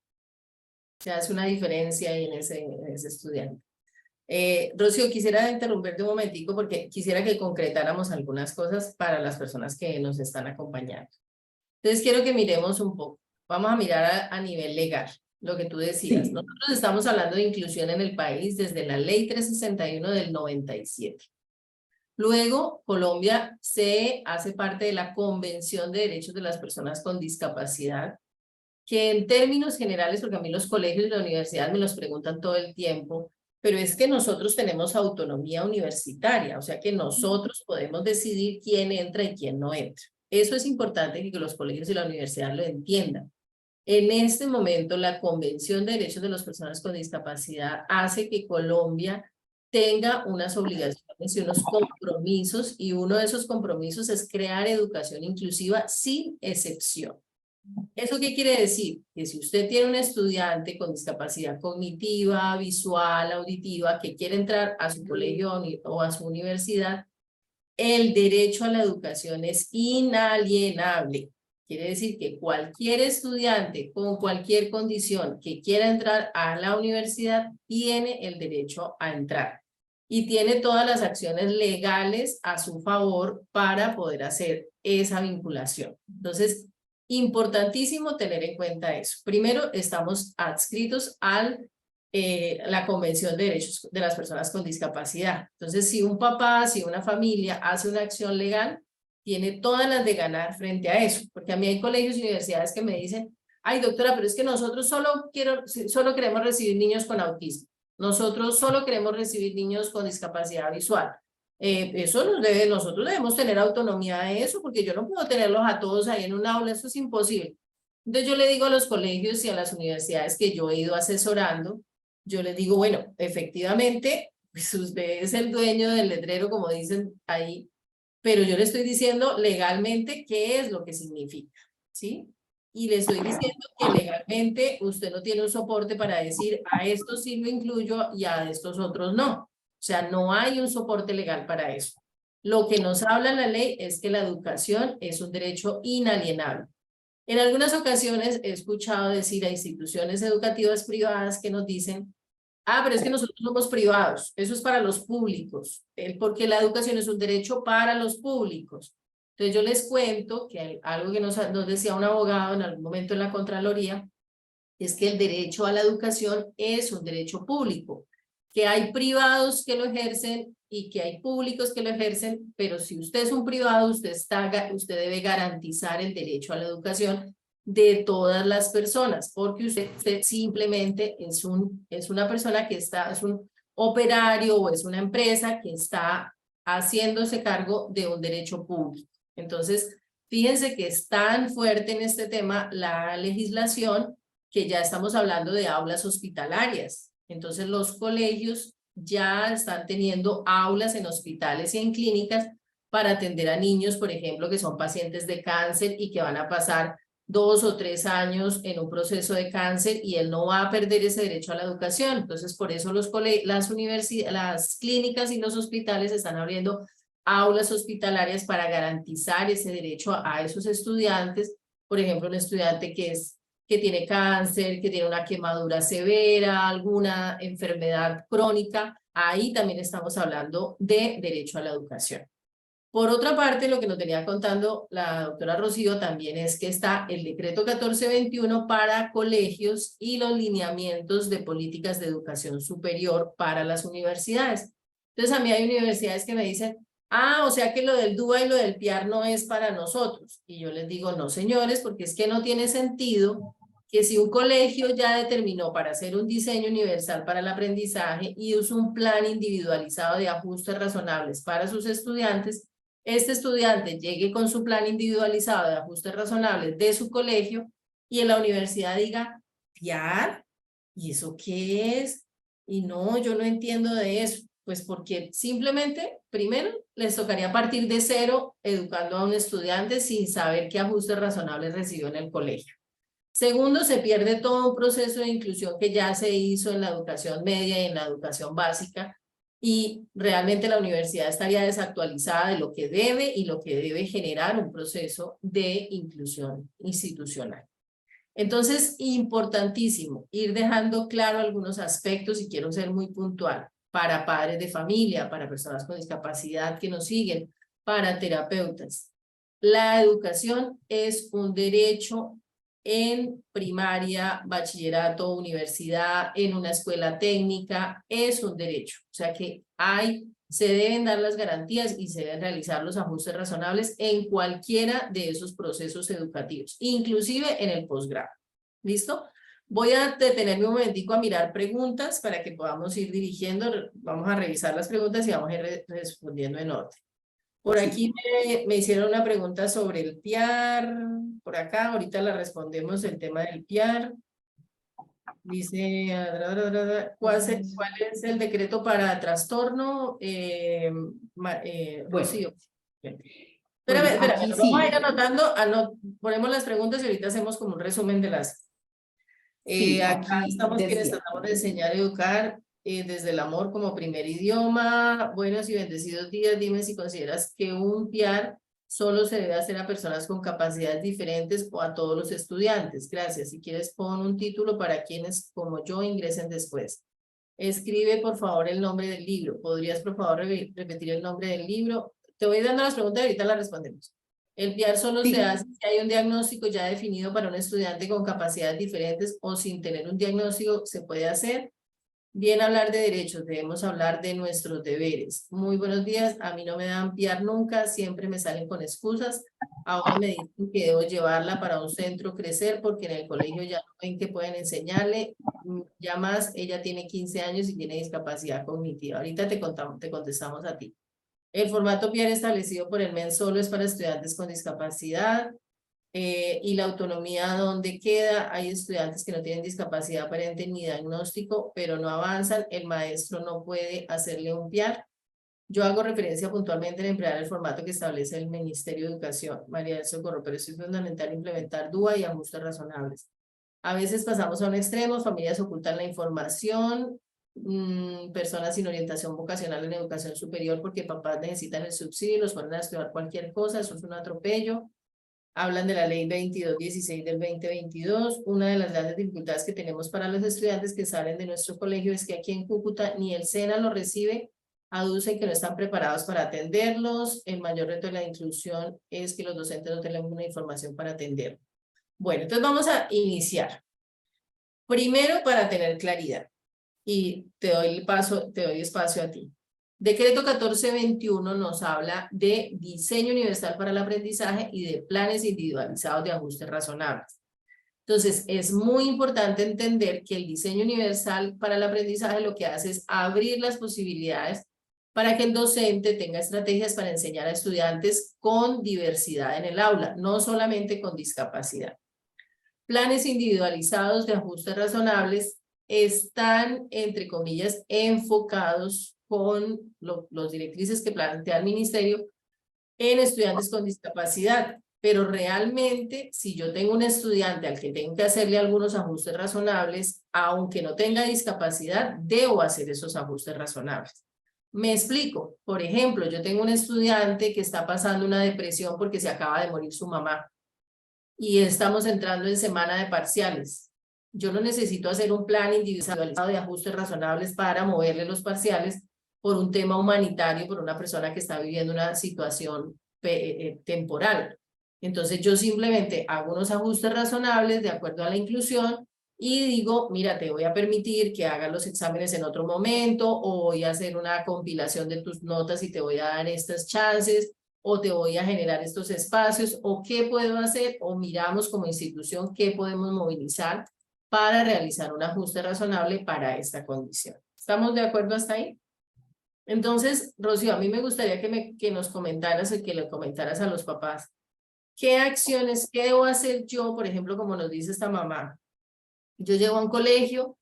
Se hace una diferencia ahí en ese estudiante. Rocío, quisiera interrumpirte un momentico porque quisiera que concretáramos algunas cosas para las personas que nos están acompañando. Entonces quiero que miremos un poco. Vamos a mirar a nivel legal, lo que tú decías. sí, Nosotros estamos hablando de inclusión en el país desde la Ley 361 del 97. Luego, Colombia se hace parte de la Convención de Derechos de las Personas con Discapacidad, que en términos generales, porque a mí los colegios y la universidad me los preguntan todo el tiempo, pero es que nosotros tenemos autonomía universitaria, o sea que nosotros podemos decidir quién entra y quién no entra. Eso es importante que los colegios y la universidad lo entiendan. En este momento, la Convención de Derechos de las Personas con Discapacidad hace que Colombia tenga unas obligaciones y unos compromisos, y uno de esos compromisos es crear educación inclusiva sin excepción. ¿Eso qué quiere decir? Que si usted tiene un estudiante con discapacidad cognitiva, visual, auditiva, que quiere entrar a su colegio o a su universidad, el derecho a la educación es inalienable. Quiere decir que cualquier estudiante con cualquier condición que quiera entrar a la universidad tiene el derecho a entrar y tiene todas las acciones legales a su favor para poder hacer esa vinculación. Entonces, importantísimo tener en cuenta eso. Primero, estamos adscritos a la Convención de Derechos de las Personas con Discapacidad. Entonces, si un papá, si una familia hace una acción legal, tiene todas las de ganar frente a eso, porque a mí hay colegios y universidades que me dicen, ay doctora, pero es que nosotros solo queremos recibir niños con autismo, nosotros solo queremos recibir niños con discapacidad visual. Nosotros debemos tener autonomía de eso, porque yo no puedo tenerlos a todos ahí en un aula, eso es imposible. Entonces yo le digo a los colegios y a las universidades que yo he ido asesorando, yo les digo, bueno, efectivamente, pues usted es el dueño del letrero, como dicen ahí, pero yo le estoy diciendo legalmente qué es lo que significa, ¿sí? Y le estoy diciendo que legalmente usted no tiene un soporte para decir a estos sí lo incluyo y a estos otros no. O sea, no hay un soporte legal para eso. Lo que nos habla la ley es que la educación es un derecho inalienable. En algunas ocasiones he escuchado decir a instituciones educativas privadas que nos dicen, ah, pero es que nosotros somos privados, eso es para los públicos, porque la educación es un derecho para los públicos. Entonces yo les cuento que algo que nos decía un abogado en algún momento en la Contraloría, es que el derecho a la educación es un derecho público, que hay privados que lo ejercen y que hay públicos que lo ejercen, pero si usted es un privado, usted debe garantizar el derecho a la educación de todas las personas, porque usted simplemente es una persona que es un operario o es una empresa que está haciéndose cargo de un derecho público. Entonces, fíjense que es tan fuerte en este tema la legislación que ya estamos hablando de aulas hospitalarias. Entonces los colegios ya están teniendo aulas en hospitales y en clínicas para atender a niños, por ejemplo, que son pacientes de cáncer y que van a pasar 2 o 3 años en un proceso de cáncer y él no va a perder ese derecho a la educación. Entonces, por eso las clínicas y los hospitales están abriendo aulas hospitalarias para garantizar ese derecho a esos estudiantes. Por ejemplo, un estudiante que tiene cáncer, que tiene una quemadura severa, alguna enfermedad crónica, ahí también estamos hablando de derecho a la educación. Por otra parte, lo que nos venía contando la doctora Rocío también es que está el decreto 1421 para colegios y los lineamientos de políticas de educación superior para las universidades. Entonces, a mí hay universidades que me dicen, ah, o sea que lo del DUA y lo del PIAR no es para nosotros. Y yo les digo, no señores, porque es que no tiene sentido que si un colegio ya determinó para hacer un diseño universal para el aprendizaje y usa un plan individualizado de ajustes razonables para sus estudiantes, este estudiante llegue con su plan individualizado de ajustes razonables de su colegio y en la universidad diga, ¿PIAR? ¿y eso qué es? Y no, yo no entiendo de eso. Pues porque simplemente, primero, les tocaría partir de cero educando a un estudiante sin saber qué ajustes razonables recibió en el colegio. Segundo, se pierde todo un proceso de inclusión que ya se hizo en la educación media y en la educación básica, y realmente la universidad estaría desactualizada de lo que debe y lo que debe generar un proceso de inclusión institucional. Entonces, importantísimo ir dejando claro algunos aspectos, y quiero ser muy puntual, para padres de familia, para personas con discapacidad que nos siguen, para terapeutas. La educación es un derecho en primaria, bachillerato, universidad, en una escuela técnica, es un derecho. O sea que se deben dar las garantías y se deben realizar los ajustes razonables en cualquiera de esos procesos educativos, inclusive en el posgrado. ¿Listo? Voy a detenerme un momentico a mirar preguntas para que podamos ir dirigiendo. Vamos a revisar las preguntas y vamos a ir respondiendo en orden. Por aquí me hicieron una pregunta sobre el PIAR. Por acá, ahorita la respondemos, el tema del PIAR. Dice, ¿cuál es el decreto para trastorno? Bueno, Rocío. bueno, Espérame, aquí vamos a ir sí. anotando, ponemos las preguntas y ahorita hacemos como un resumen de las. Sí, Acá aquí estamos quienes decía. tratamos de enseñar a educar desde el amor como primer idioma. Buenos y bendecidos días. Dime si consideras que un PIAR solo se debe hacer a personas con capacidades diferentes o a todos los estudiantes. Gracias. Si quieres, pon un título para quienes como yo ingresen después. Escribe, por favor, el nombre del libro. ¿Podrías, por favor, repetir el nombre del libro? Te voy dando las preguntas y ahorita las respondemos. El PIAR solo se hace Sí, si hay un diagnóstico ya definido para un estudiante con capacidades diferentes, o sin tener un diagnóstico se puede hacer. Bien hablar de derechos, debemos hablar de nuestros deberes. Muy buenos días, a mí no me dan PIAR nunca, siempre me salen con excusas. Ahora me dicen que debo llevarla para un centro crecer porque en el colegio ya no ven que pueden enseñarle. Ya más, ella tiene 15 años y tiene discapacidad cognitiva. Ahorita te contestamos a ti. El formato PIAR establecido por el MEN solo es para estudiantes con discapacidad. Y la autonomía, ¿dónde queda? Hay estudiantes que no tienen discapacidad aparente ni diagnóstico, pero no avanzan. El maestro no puede hacerle un PIAR. Yo hago referencia puntualmente en emplear el formato que establece el Ministerio de Educación. María del Socorro, pero es fundamental implementar DUA y ajustes razonables. A veces pasamos a un extremo, familias ocultan la información, personas sin orientación vocacional en educación superior porque papás necesitan el subsidio y los ponen a estudiar cualquier cosa, eso es un atropello. Hablan de la ley 2216 del 2022. Una de las grandes dificultades que tenemos para los estudiantes que salen de nuestro colegio es que aquí en Cúcuta ni el SENA los recibe, aducen que no están preparados para atenderlos. El mayor reto de la inclusión es que los docentes no tengan una información para atender. Bueno, entonces vamos a iniciar. Primero, para tener claridad, y te doy espacio a ti. Decreto 1421 nos habla de diseño universal para el aprendizaje y de planes individualizados de ajustes razonables. Entonces, es muy importante entender que el diseño universal para el aprendizaje lo que hace es abrir las posibilidades para que el docente tenga estrategias para enseñar a estudiantes con diversidad en el aula, no solamente con discapacidad. Planes individualizados de ajustes razonables están, entre comillas, enfocados con los directrices que plantea el ministerio en estudiantes con discapacidad, pero realmente si yo tengo un estudiante al que tengo que hacerle algunos ajustes razonables, aunque no tenga discapacidad, debo hacer esos ajustes razonables. Me explico. Por ejemplo, yo tengo un estudiante que está pasando una depresión porque se acaba de morir su mamá y estamos entrando en semana de parciales. Yo no necesito hacer un plan individualizado de ajustes razonables para moverle los parciales por un tema humanitario, por una persona que está viviendo una situación temporal. Entonces yo simplemente hago unos ajustes razonables de acuerdo a la inclusión y digo, mira, te voy a permitir que hagas los exámenes en otro momento, o voy a hacer una compilación de tus notas y te voy a dar estas chances, o te voy a generar estos espacios, o qué puedo hacer, o miramos como institución qué podemos movilizar para realizar un ajuste razonable para esta condición. ¿Estamos de acuerdo hasta ahí? Entonces, Rocío, a mí me gustaría que nos comentaras y que le comentaras a los papás, ¿qué acciones, qué debo hacer yo, por ejemplo, como nos dice esta mamá? Yo llego a un colegio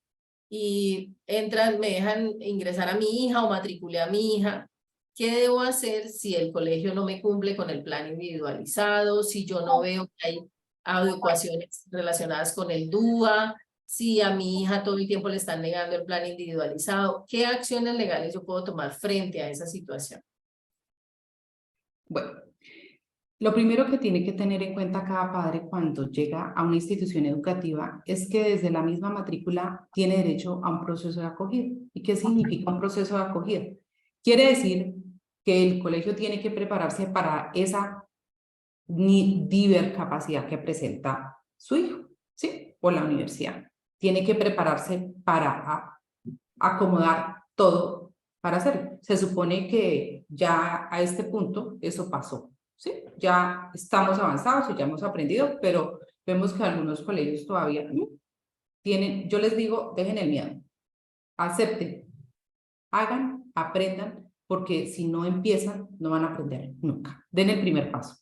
y entran, me dejan ingresar a mi hija o matriculé a mi hija. ¿Qué debo hacer si el colegio no me cumple con el plan individualizado, si yo no veo que hay adecuaciones relacionadas con el DUA, si a mi hija todo el tiempo le están negando el plan individualizado? ¿Qué acciones legales yo puedo tomar frente a esa situación? Bueno, lo primero que tiene que tener en cuenta cada padre cuando llega a una institución educativa es que desde la misma matrícula tiene derecho a un proceso de acogida. ¿Y qué significa un proceso de acogida? Quiere decir que el colegio tiene que prepararse para esa divercapacidad que presenta su hijo, ¿sí? O la universidad. Tiene que prepararse para acomodar todo para hacerlo. Se supone que ya a este punto eso pasó, ¿sí? Ya estamos avanzados y ya hemos aprendido, pero vemos que algunos colegios todavía tienen, yo les digo, dejen el miedo, acepten, hagan, aprendan, porque si no empiezan, no van a aprender nunca. Den el primer paso.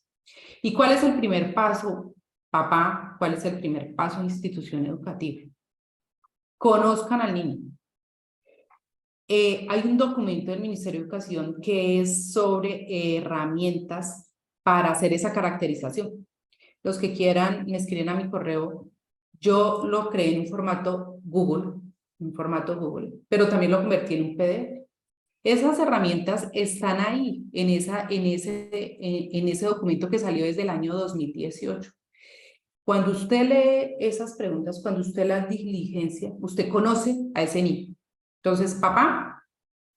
¿Y cuál es el primer paso, papá? ¿Cuál es el primer paso en institución educativa? Conozcan al niño. Hay un documento del Ministerio de Educación que es sobre herramientas para hacer esa caracterización. Los que quieran me escriben a mi correo. Yo lo creé en un formato Google, pero también lo convertí en un PDF. Esas herramientas están ahí en ese documento que salió desde el año 2018. Cuando usted lee esas preguntas, cuando usted las diligencia, usted conoce a ese niño. Entonces, papá,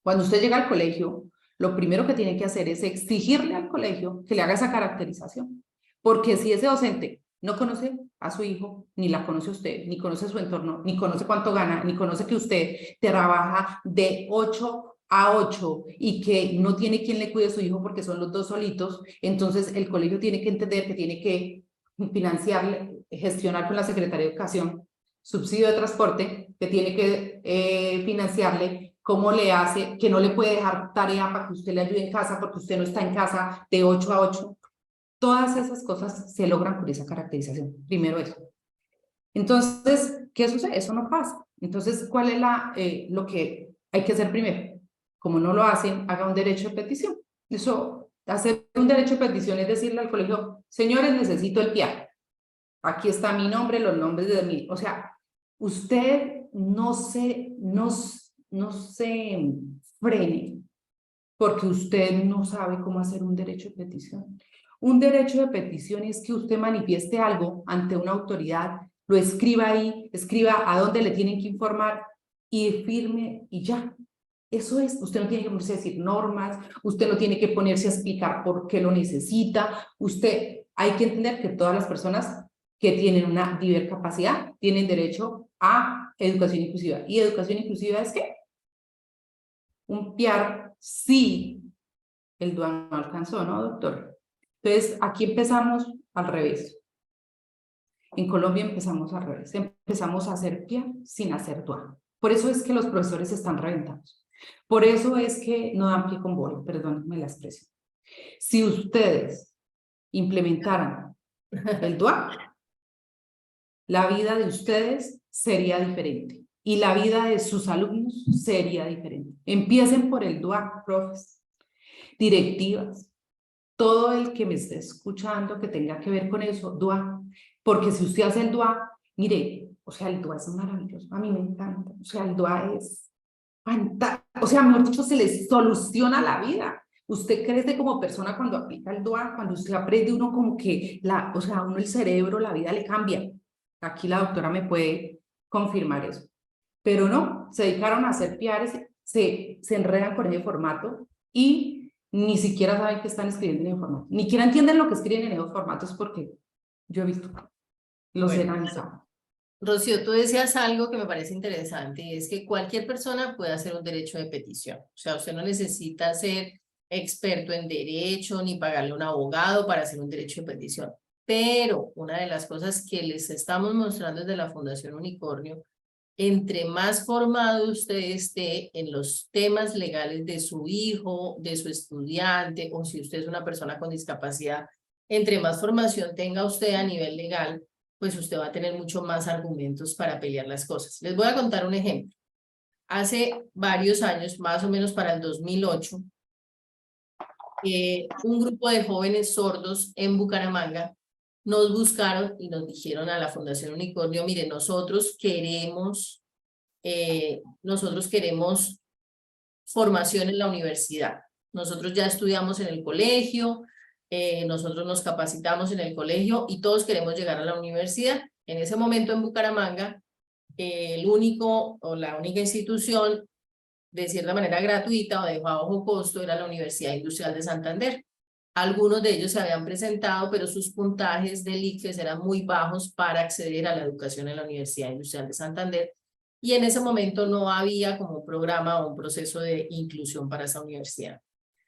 cuando usted llega al colegio, lo primero que tiene que hacer es exigirle al colegio que le haga esa caracterización. Porque si ese docente no conoce a su hijo, ni la conoce a usted, ni conoce su entorno, ni conoce cuánto gana, ni conoce que usted trabaja de 8 a 8 y que no tiene quien le cuide a su hijo porque son los dos solitos, entonces el colegio tiene que entender que tiene que financiarle, gestionar con la Secretaría de Educación, subsidio de transporte, que tiene que financiarle, cómo le hace, que no le puede dejar tarea para que usted le ayude en casa porque usted no está en casa de 8 a 8. Todas esas cosas se logran con esa caracterización. Primero eso. Entonces, ¿qué sucede? Eso no pasa. Entonces, ¿cuál es lo que hay que hacer primero? Como no lo hacen, haga un derecho de petición. Eso, hacer un derecho de petición es decirle al colegio, señores, necesito el PIA. Aquí está mi nombre, los nombres de mi... O sea, usted no se frene porque usted no sabe cómo hacer un derecho de petición. Un derecho de petición es que usted manifieste algo ante una autoridad, lo escriba ahí, escriba a dónde le tienen que informar y firme y ya. Eso es, usted no tiene que ponerse a decir normas, usted no tiene que ponerse a explicar por qué lo necesita, hay que entender que todas las personas que tienen una divercapacidad tienen derecho a educación inclusiva. ¿Y educación inclusiva es qué? Un PIAR si el DUA no alcanzó, ¿no, doctor? Entonces, aquí empezamos al revés. En Colombia empezamos al revés. Empezamos a hacer PIAR sin hacer DUA. Por eso es que los profesores están reventados. Por eso es que no dan pie con bola, perdónenme la expresión. Si ustedes implementaran el DUA, la vida de ustedes sería diferente y la vida de sus alumnos sería diferente. Empiecen por el DUA, profes, directivas, todo el que me esté escuchando que tenga que ver con eso, DUA, porque si usted hace el DUA, mire, o sea, el DUA es maravilloso, a mí me encanta, o sea, el DUA es fantástico, o sea, mejor dicho, se les soluciona la vida. Usted crece como persona cuando aplica el DUA, cuando usted aprende uno como que, o sea, a uno el cerebro, la vida le cambia. Aquí la doctora me puede confirmar eso. Pero no, se dedicaron a hacer PIAres, se enredan con ese formato y ni siquiera saben qué están escribiendo en ese formato. Ni siquiera entienden lo que escriben en esos formatos porque yo he visto, los he Bueno, analizado. Rocío, tú decías algo que me parece interesante y es que cualquier persona puede hacer un derecho de petición. O sea, usted no necesita ser experto en derecho ni pagarle a un abogado para hacer un derecho de petición. Pero una de las cosas que les estamos mostrando desde la Fundación Unicornio, entre más formado usted esté en los temas legales de su hijo, de su estudiante, o si usted es una persona con discapacidad, entre más formación tenga usted a nivel legal, pues usted va a tener mucho más argumentos para pelear las cosas. Les voy a contar un ejemplo. hace varios años, más o menos para el 2008, un grupo de jóvenes sordos en Bucaramanga nos buscaron y nos dijeron a la Fundación Unicornio, mire, nosotros queremos formación en la universidad. Nosotros ya estudiamos en el colegio, nosotros nos capacitamos en el colegio y todos queremos llegar a la universidad. En ese momento en Bucaramanga, el único o la única institución de cierta manera gratuita o de bajo costo era la Universidad Industrial de Santander. Algunos de ellos se habían presentado, pero sus puntajes del ICFES eran muy bajos para acceder a la educación en la Universidad Industrial de Santander. Y en ese momento no había como un programa o un proceso de inclusión para esa universidad.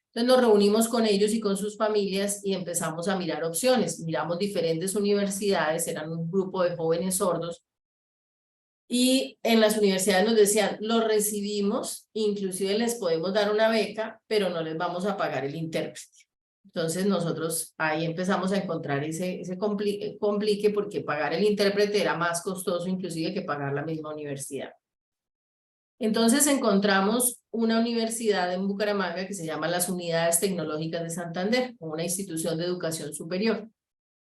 Entonces nos reunimos con ellos y con sus familias y empezamos a mirar opciones. Miramos diferentes universidades, eran un grupo de jóvenes sordos. Y en las universidades nos decían, los recibimos, inclusive les podemos dar una beca, pero no les vamos a pagar el intérprete. Entonces nosotros ahí empezamos a encontrar ese complique porque pagar el intérprete era más costoso inclusive que pagar la misma universidad. Entonces encontramos una universidad en Bucaramanga que se llama las Unidades Tecnológicas de Santander, una institución de educación superior.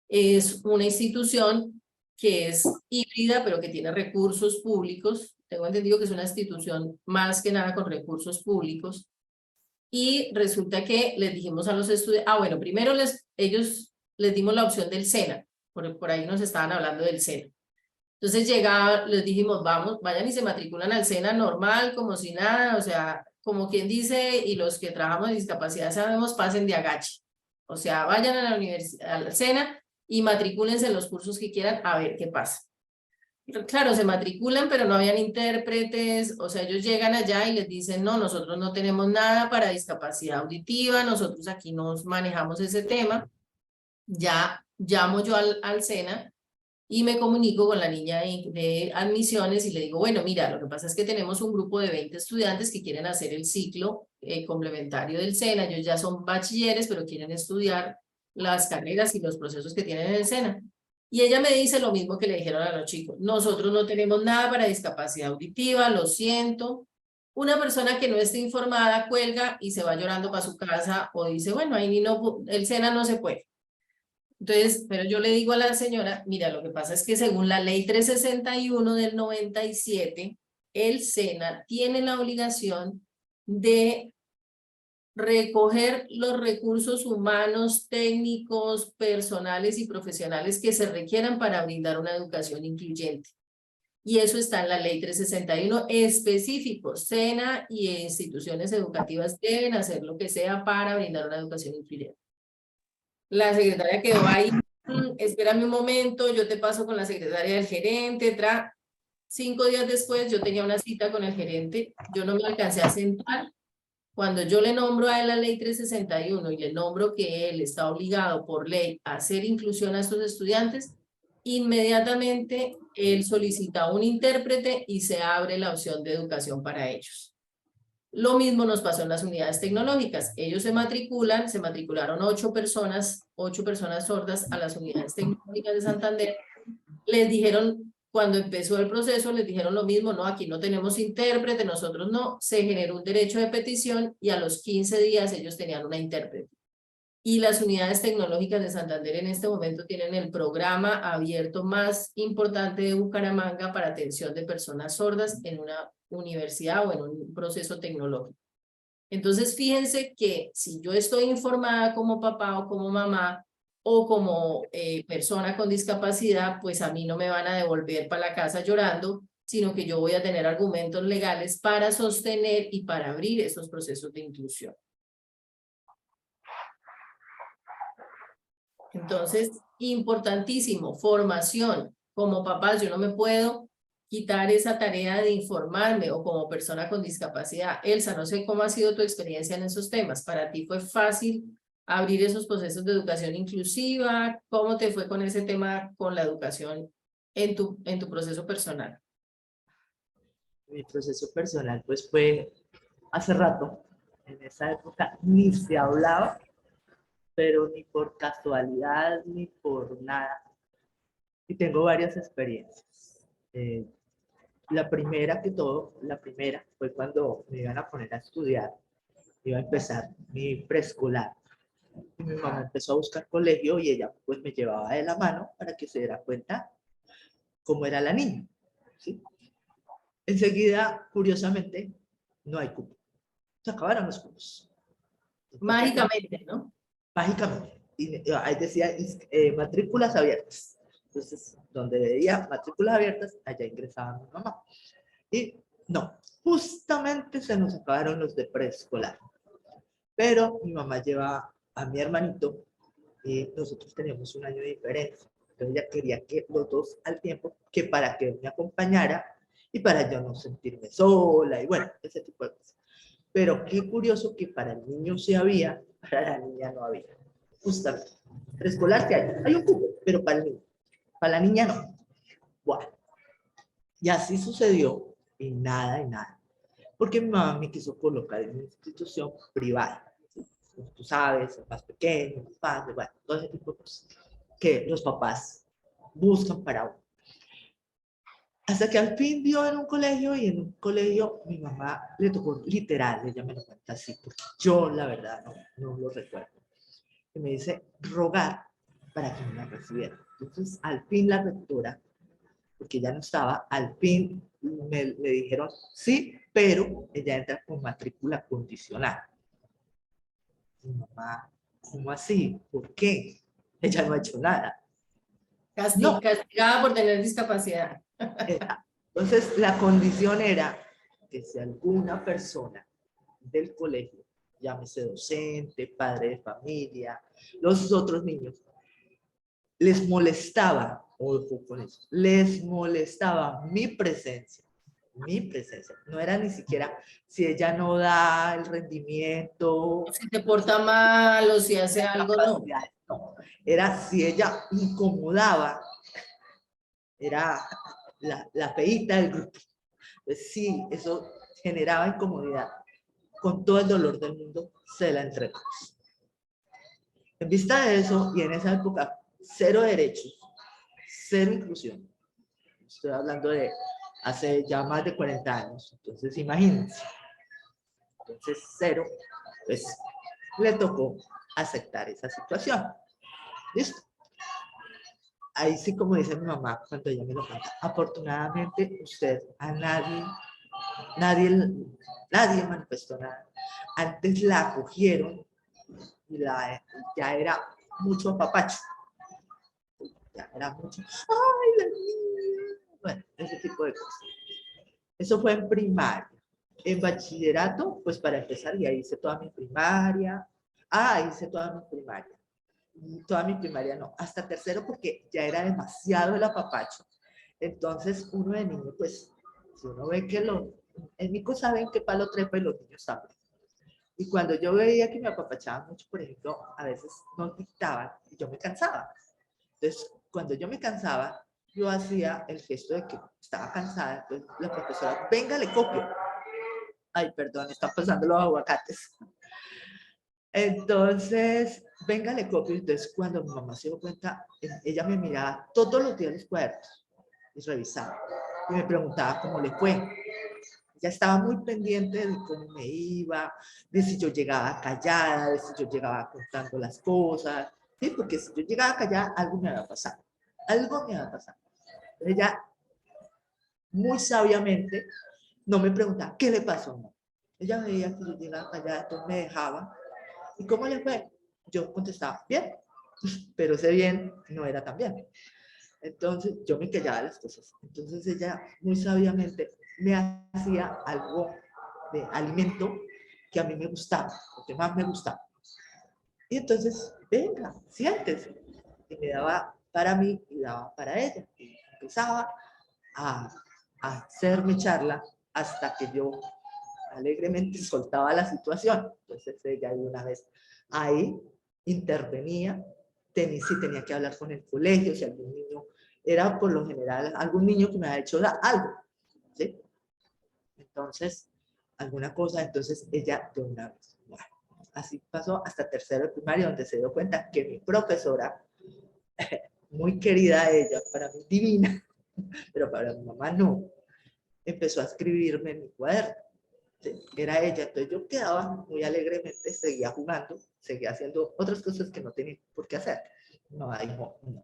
Es una institución que es híbrida, pero que tiene recursos públicos. Tengo entendido que es una institución más que nada con recursos públicos. Y resulta que les dijimos a los estudiantes, bueno, primero ellos les dimos la opción del SENA, por ahí nos estaban hablando del SENA. Entonces les dijimos, vamos, vayan y se matriculan al SENA normal, como si nada, o sea, como quien dice, y los que trabajamos en discapacidad sabemos, pasen de agache. O sea, vayan a la universidad, al SENA, y matricúlense en los cursos que quieran a ver qué pasa. Claro, se matriculan, pero no habían intérpretes, o sea, ellos llegan allá y les dicen, no, nosotros no tenemos nada para discapacidad auditiva, nosotros aquí nos manejamos ese tema. Ya llamo yo al SENA y me comunico con la niña de admisiones y le digo, bueno, mira, lo que pasa es que tenemos un grupo de 20 estudiantes que quieren hacer el ciclo complementario del SENA, ellos ya son bachilleres, pero quieren estudiar las carreras y los procesos que tienen en el SENA. Y ella me dice lo mismo que le dijeron a los chicos, nosotros no tenemos nada para discapacidad auditiva, lo siento. Una persona que no esté informada cuelga y se va llorando para su casa o dice, bueno, ahí no, el SENA no se puede. Entonces, pero yo le digo a la señora, mira, lo que pasa es que según la ley 361 del 97, el SENA tiene la obligación de recoger los recursos humanos, técnicos, personales y profesionales que se requieran para brindar una educación incluyente. Y eso está en la ley 361 específico. SENA y instituciones educativas deben hacer lo que sea para brindar una educación incluyente. La secretaria quedó ahí, espérame un momento, yo te paso con la secretaria del gerente, 5 días después yo tenía una cita con el gerente, yo no me alcancé a sentar. Cuando yo le nombro a él la ley 361 y le nombro que él está obligado por ley a hacer inclusión a estos estudiantes, inmediatamente él solicita un intérprete y se abre la opción de educación para ellos. Lo mismo nos pasó en las unidades tecnológicas. Ellos se matricularon 8 personas sordas a las unidades tecnológicas de Santander. Les dijeron, cuando empezó el proceso, les dijeron lo mismo, no, aquí no tenemos intérprete, nosotros no. Se generó un derecho de petición y a los 15 días ellos tenían una intérprete. Y las unidades tecnológicas de Santander en este momento tienen el programa abierto más importante de Bucaramanga para atención de personas sordas en una universidad o en un proceso tecnológico. Entonces, fíjense que si yo estoy informada como papá o como mamá o como persona con discapacidad, pues a mí no me van a devolver para la casa llorando, sino que yo voy a tener argumentos legales para sostener y para abrir esos procesos de inclusión. Entonces, importantísimo, formación. Como papás, yo no me puedo quitar esa tarea de informarme o como persona con discapacidad. Elsa, no sé cómo ha sido tu experiencia en esos temas. ¿Para ti fue fácil abrir esos procesos de educación inclusiva? ¿Cómo te fue con ese tema, con la educación en tu proceso personal? Mi proceso personal pues fue hace rato. En esa época ni se hablaba, pero ni por casualidad ni por nada. Y tengo varias experiencias. la primera que todo, la primera fue cuando me iban a poner a estudiar, iba a empezar mi preescolar. Y mi mamá empezó a buscar colegio y ella pues me llevaba de la mano para que se diera cuenta cómo era la niña, ¿sí? Enseguida, curiosamente, no hay cupo. Se acabaron los cupos. Mágicamente, ¿no? Mágicamente. Y ahí decía matrículas abiertas. Entonces, donde veía matrículas abiertas, allá ingresaba mi mamá. Y no, justamente se nos acabaron los de preescolar. Pero mi mamá lleva a mi hermanito y nosotros teníamos un año de diferencia. Entonces ella quería que los dos al tiempo, que para que él me acompañara y para yo no sentirme sola y bueno, ese tipo de cosas. Pero qué curioso que para el niño sí había, para la niña no había. Justamente. Preescolar que hay un cupo, pero para el niño. Para la niña no. Bueno, y así sucedió y nada, y nada. Porque mi mamá me quiso colocar en una institución privada. Tú sabes, más pequeño, más padre, bueno, todo ese tipo de cosas que los papás buscan para uno. Hasta que al fin dio en un colegio y en un colegio mi mamá le tocó literal, ella me lo cuenta así, porque yo la verdad no lo recuerdo. Y me dice rogar para que me la recibiera. Entonces al fin la rectora, porque ya no estaba, al fin me dijeron sí, pero ella entra con matrícula condicional. Mi mamá, ¿cómo así? ¿Por qué? Ella no ha hecho nada. No. Castigada por tener discapacidad. Entonces, la condición era que si alguna persona del colegio, llámese docente, padre de familia, los otros niños, les molestaba, ojo con eso, les molestaba mi presencia, no era ni siquiera si ella no da el rendimiento, Si se porta mal o si hace algo, no. no, era si ella incomodaba, era la feíta del grupo. Pues sí, eso generaba incomodidad. Con todo el dolor del mundo, se la entregó. En vista de eso, y en esa época, cero derechos, cero inclusión. Estoy hablando de hace ya más de 40 años. Entonces, imagínense. Entonces, cero, pues le tocó aceptar esa situación. ¿Listo? Ahí sí, como dice mi mamá cuando ella me lo cuenta, afortunadamente usted a nadie manifestó nada. Antes la acogieron y ya era mucho apapacho. Ya era mucho, ¡ay, la niña! Bueno, ese tipo de cosas. Eso fue en primaria. En bachillerato, pues para empezar, ya hice toda mi primaria. Hice toda mi primaria. Toda mi primaria no, hasta tercero porque ya era demasiado el apapacho. Entonces, uno de niño, pues, si uno ve que en mi cosa saben que palo trepa y los niños saben. Y cuando yo veía que me apapachaban mucho, por ejemplo, a veces nos dictaban y yo me cansaba. Entonces, cuando yo me cansaba, yo hacía el gesto de que estaba cansada. Entonces, la profesora, venga, le copio. Ay, perdón, están pasando los aguacates. Entonces, venga, le copio. Entonces, cuando mi mamá se dio cuenta, ella me miraba todos los días los cuadernos y revisaba. Y me preguntaba cómo le fue. Ella estaba muy pendiente de cómo me iba, de si yo llegaba callada, de si yo llegaba contando las cosas. ¿Sí? Porque si yo llegaba callada, algo me iba a pasar. Algo me iba a pasar. Ella, muy sabiamente, no me preguntaba, ¿qué le pasó? No. Ella veía que yo llegaba callada, entonces me dejaba. ¿Y cómo le fue? Yo contestaba, bien, pero ese bien no era tan bien. Entonces yo me callaba las cosas. Entonces ella muy sabiamente me hacía algo de alimento que a mí me gustaba, lo que más me gustaba. Y entonces, venga, siéntese. Y me daba para mí y daba para ella. Y empezaba a hacerme charla hasta que yo alegremente soltaba la situación. Entonces ella de una vez ahí intervenía, si tenía que hablar con el colegio, si algún niño, era por lo general algún niño que me ha hecho algo, ¿sí? Entonces, alguna cosa, entonces ella de una vez. Bueno, así pasó hasta tercero de primaria, donde se dio cuenta que mi profesora, muy querida ella, para mí divina, pero para mi mamá no, empezó a escribirme en mi cuaderno. Era ella, entonces yo quedaba muy alegremente, seguía jugando, seguía haciendo otras cosas que no tenía por qué hacer. No, dijo, no.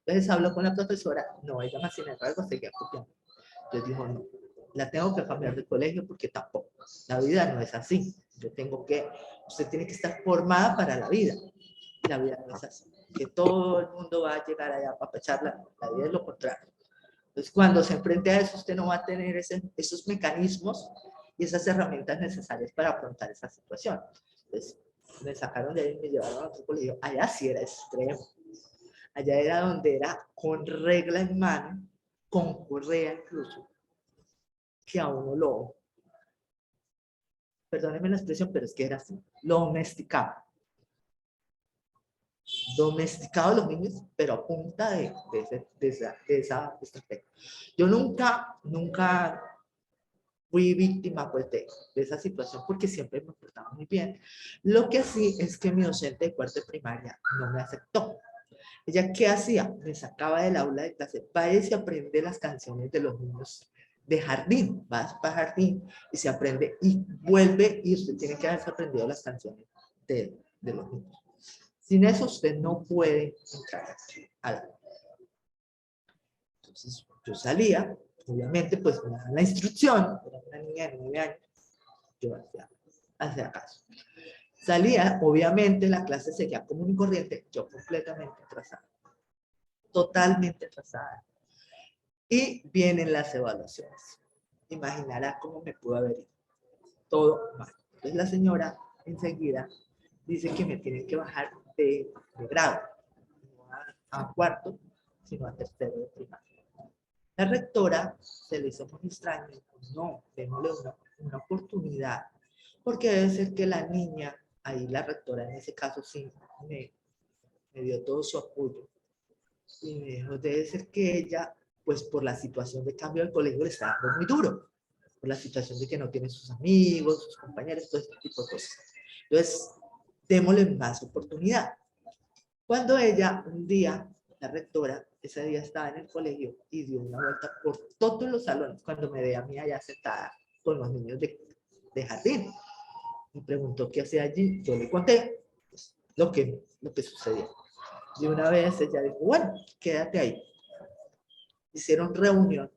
Entonces habló con la profesora, no, ella más sin embargo seguía copiando. Entonces dijo, no, la tengo que cambiar de colegio porque tampoco, la vida no es así. Usted tiene que estar formada para la vida. La vida no es así, que todo el mundo va a llegar allá para echarla, la vida es lo contrario. Entonces, cuando se enfrente a eso, usted no va a tener esos mecanismos y esas herramientas necesarias para afrontar esa situación. Entonces, me sacaron de ahí y me llevaron a otro colegio. Allá sí era extremo. Allá era donde era con regla en mano, con correa incluso, que a uno perdónenme la expresión, pero es que era así, lo domesticaba. Domesticado los niños, pero a punta de esa estrategia. Yo nunca fui víctima pues, de esa situación porque siempre me portaba muy bien. Lo que sí es que mi docente de cuarto de primaria no me aceptó. Ella, ¿qué hacía? Me sacaba del aula de clase, vaya y se aprende las canciones de los niños de jardín, vas para jardín y se aprende y vuelve y usted tiene que haberse aprendido las canciones de los niños. Sin eso usted no puede entrar a la... Entonces yo salía, obviamente pues me daban la instrucción, era una niña de 9 años, yo hacía caso. Salía, obviamente la clase seguía común y corriente, yo completamente atrasada, totalmente atrasada. Y vienen las evaluaciones. Imaginará cómo me pudo haber ido. Todo mal. Entonces la señora enseguida dice que me tienen que bajar de grado, no a cuarto, sino a tercero de primaria. La rectora se le hizo muy extraño y dijo, no, démosle una oportunidad, porque debe ser que la niña, ahí la rectora en ese caso sí me dio todo su apoyo, y me dijo, debe ser que ella, pues por la situación de cambio del colegio le está dando muy duro, por la situación de que no tiene sus amigos, sus compañeros, todo este tipo de cosas. Entonces, démosle más oportunidad. Cuando ella, un día, la rectora, ese día estaba en el colegio y dio una vuelta por todos los salones, cuando me ve a mí allá sentada con los niños de jardín. Me preguntó qué hacía allí. Yo le conté pues, lo que sucedió. Y una vez ella dijo, bueno, quédate ahí. Hicieron reunión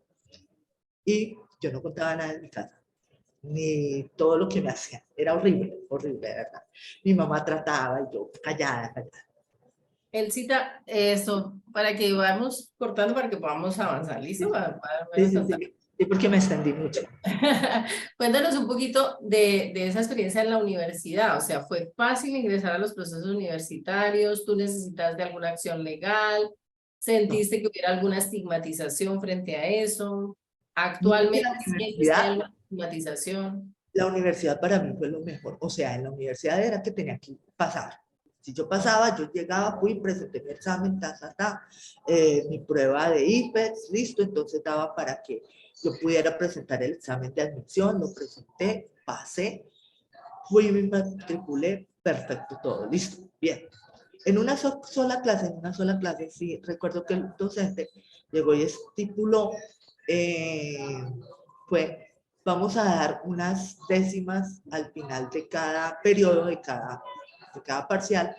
y yo no contaba nada en mi casa, ni todo lo que me hacían. Era horrible, horrible, de verdad. Mi mamá trataba y yo callada. Elcita, eso, para que vamos cortando, para que podamos avanzar, ¿listo? Para Sí, menos sí, tanta- sí, sí, porque me extendí mucho. Cuéntanos un poquito de esa experiencia en la universidad, o sea, ¿fue fácil ingresar a los procesos universitarios? ¿Tú necesitas de alguna acción legal? No. ¿Sentiste que hubiera alguna estigmatización frente a eso? Mira que ¿Actualmente sientes que hay alguna estigmatización? la universidad para mí fue lo mejor. O sea, en la universidad era que tenía que pasar. Si yo pasaba, yo llegaba, fui, presenté mi examen, mi prueba de IPEX, listo, entonces daba para que yo pudiera presentar el examen de admisión, lo presenté, pasé, fui, me matriculé, perfecto, todo, listo, bien. En una sola clase, sí, recuerdo que el docente llegó y estipuló, fue, vamos a dar unas décimas al final de cada periodo, de cada parcial,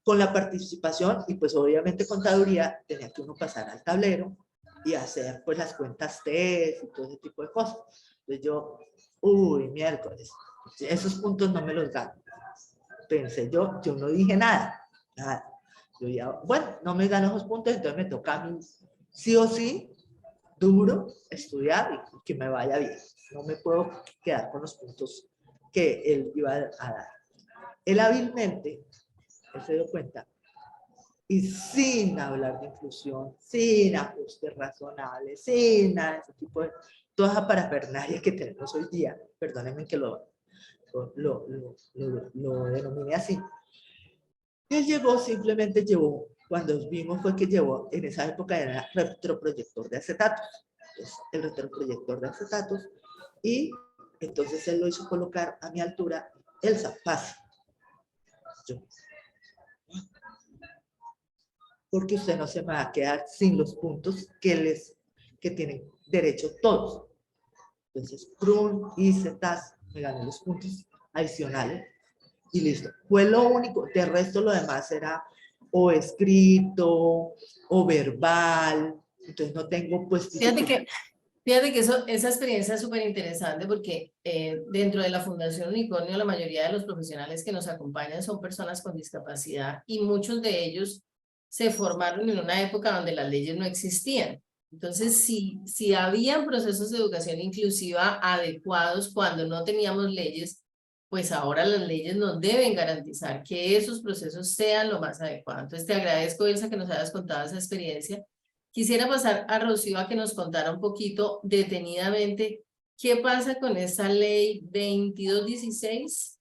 con la participación, y pues obviamente contaduría, tenía que uno pasar al tablero y hacer pues las cuentas test y todo ese tipo de cosas. Entonces yo, miércoles, esos puntos no me los gano. Pensé yo no dije nada. Yo ya, bueno, no me gano esos puntos, entonces me toca a mí, sí o sí, duro, estudiar y que me vaya bien. No me puedo quedar con los puntos que él iba a dar. Él hábilmente, él se dio cuenta, y sin hablar de inclusión, sin ajustes razonables, sin nada de ese tipo de, toda esa parafernalia que tenemos hoy día, perdónenme que lo denominé así. Él llegó, simplemente llevó, cuando vimos fue que llevó, en esa época era retroproyector de acetatos, entonces, el retroproyector de acetatos, y entonces él lo hizo colocar a mi altura, Elsa, pase. Yo, porque usted no se me va a quedar sin los puntos que tienen derecho todos. Entonces, PRUN, hice TAS, me gané los puntos adicionales y listo. Fue lo único, de resto lo demás era o escrito o verbal, entonces no tengo pues... Fíjate que esa experiencia es súper interesante porque dentro de la Fundación Unicornio la mayoría de los profesionales que nos acompañan son personas con discapacidad y muchos de ellos se formaron en una época donde las leyes no existían. Entonces, si habían procesos de educación inclusiva adecuados cuando no teníamos leyes, pues ahora las leyes nos deben garantizar que esos procesos sean lo más adecuados. Entonces, te agradezco, Elsa, que nos hayas contado esa experiencia. Quisiera pasar a Rocío a que nos contara un poquito detenidamente qué pasa con esta ley 2216,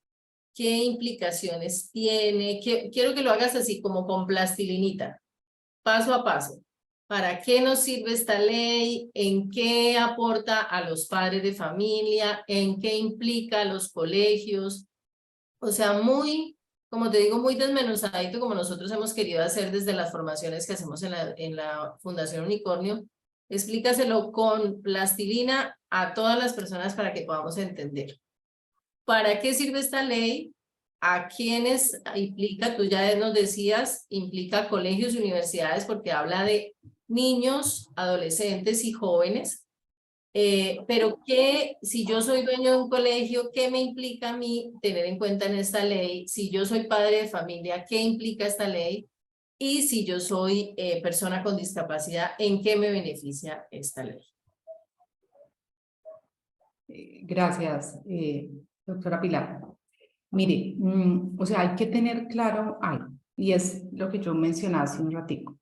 qué implicaciones tiene, quiero que lo hagas así como con plastilinita, paso a paso. ¿Para qué nos sirve esta ley? ¿En qué aporta a los padres de familia? ¿En qué implica a los colegios? O sea, muy, como te digo, muy desmenuzadito como nosotros hemos querido hacer desde las formaciones que hacemos en la Fundación Unicornio. Explícaselo con plastilina a todas las personas para que podamos entender. ¿Para qué sirve esta ley? ¿A quiénes implica? Tú ya nos decías, implica colegios y universidades porque habla de niños, adolescentes y jóvenes. Pero si yo soy dueño de un colegio, ¿qué me implica a mí tener en cuenta en esta ley? Si yo soy padre de familia, ¿qué implica esta ley? Y si yo soy persona con discapacidad, ¿en qué me beneficia esta ley? Gracias, doctora Pilar. Mire, o sea, hay que tener claro algo, y es lo que yo mencionaba hace un ratico.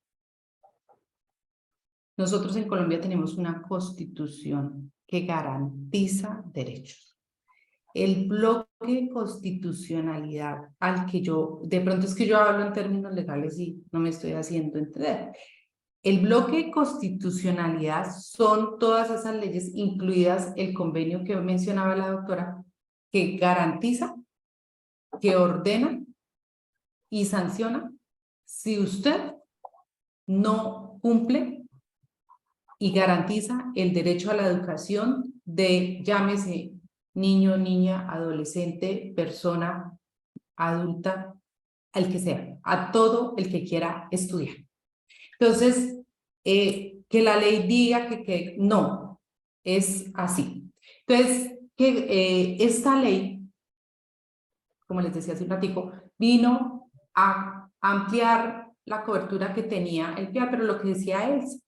Nosotros en Colombia tenemos una constitución que garantiza derechos. El bloque de constitucionalidad al que yo, de pronto es que yo hablo en términos legales y no me estoy haciendo entender. El bloque de constitucionalidad son todas esas leyes, incluidas el convenio que mencionaba la doctora, que garantiza, que ordena y sanciona si usted no cumple y garantiza el derecho a la educación de, llámese, niño, niña, adolescente, persona adulta, al que sea, a todo el que quiera estudiar. Entonces, que la ley diga que no, es así. Entonces, que esta ley, como les decía hace un ratico, vino a ampliar la cobertura que tenía el PIA, pero lo que decía es,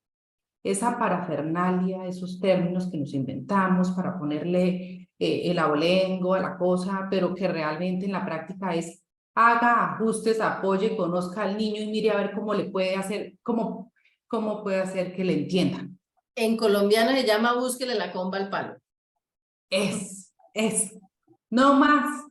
esa parafernalia, esos términos que nos inventamos para ponerle el abolengo a la cosa, pero que realmente en la práctica es haga ajustes, apoye, conozca al niño y mire a ver cómo le puede hacer, cómo puede hacer que le entiendan. En colombiano se llama búsquele la comba al palo. No más.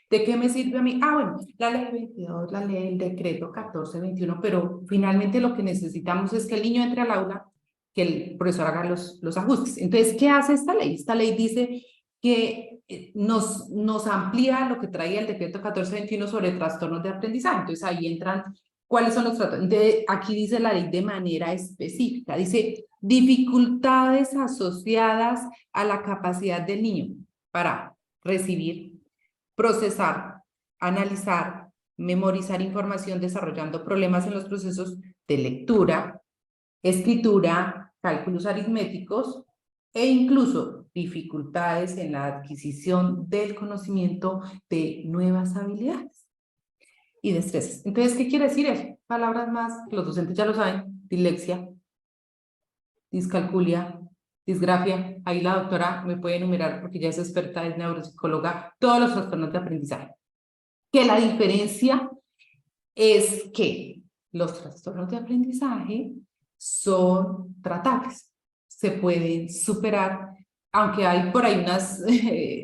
¿De qué me sirve a mí? Ah, bueno, la ley 22, la ley, el decreto 1421, pero finalmente lo que necesitamos es que el niño entre al aula, que el profesor haga los ajustes. Entonces, ¿qué hace esta ley? Esta ley dice que nos amplía lo que traía el decreto 1421 sobre trastornos de aprendizaje. Entonces, ahí entran cuáles son los trastornos. Aquí dice la ley de manera específica. Dice, dificultades asociadas a la capacidad del niño para recibir, procesar, analizar, memorizar información desarrollando problemas en los procesos de lectura, escritura, cálculos aritméticos e incluso dificultades en la adquisición del conocimiento de nuevas habilidades y destrezas. Entonces, ¿qué quiere decir eso? Palabras más, los docentes ya lo saben: dislexia, discalculia, disgrafia. Ahí la doctora me puede enumerar, porque ya es experta, es neuropsicóloga, todos los trastornos de aprendizaje. Que la diferencia es que los trastornos de aprendizaje son tratables, se pueden superar, aunque hay por ahí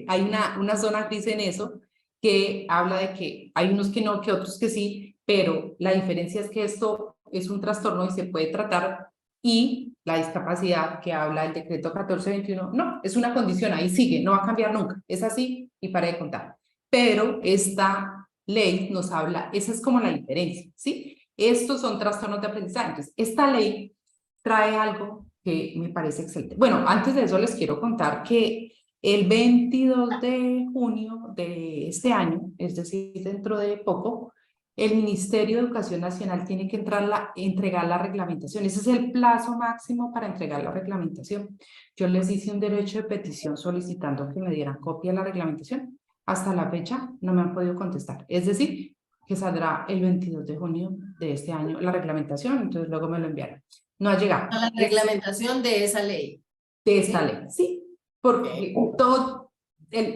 hay una zona gris en eso, que habla de que hay unos que no, que otros que sí, pero la diferencia es que esto es un trastorno y se puede tratar, y la discapacidad que habla el decreto 1421, no, es una condición, ahí sigue, no va a cambiar nunca, es así y para de contar. Pero esta ley nos habla, esa es como la diferencia, ¿sí? Estos son trastornos de aprendizaje. Entonces, esta ley trae algo que me parece excelente. Bueno, antes de eso les quiero contar que el 22 de junio de este año, es decir, dentro de poco, el Ministerio de Educación Nacional tiene que entregar la reglamentación. Ese es el plazo máximo para entregar la reglamentación. Yo les hice un derecho de petición solicitando que me dieran copia de la reglamentación. Hasta la fecha no me han podido contestar. Es decir, que saldrá el 22 de junio de este año la reglamentación, entonces luego me lo enviaron. No ha llegado. A la reglamentación de esa ley. De esta ley, sí, porque todo,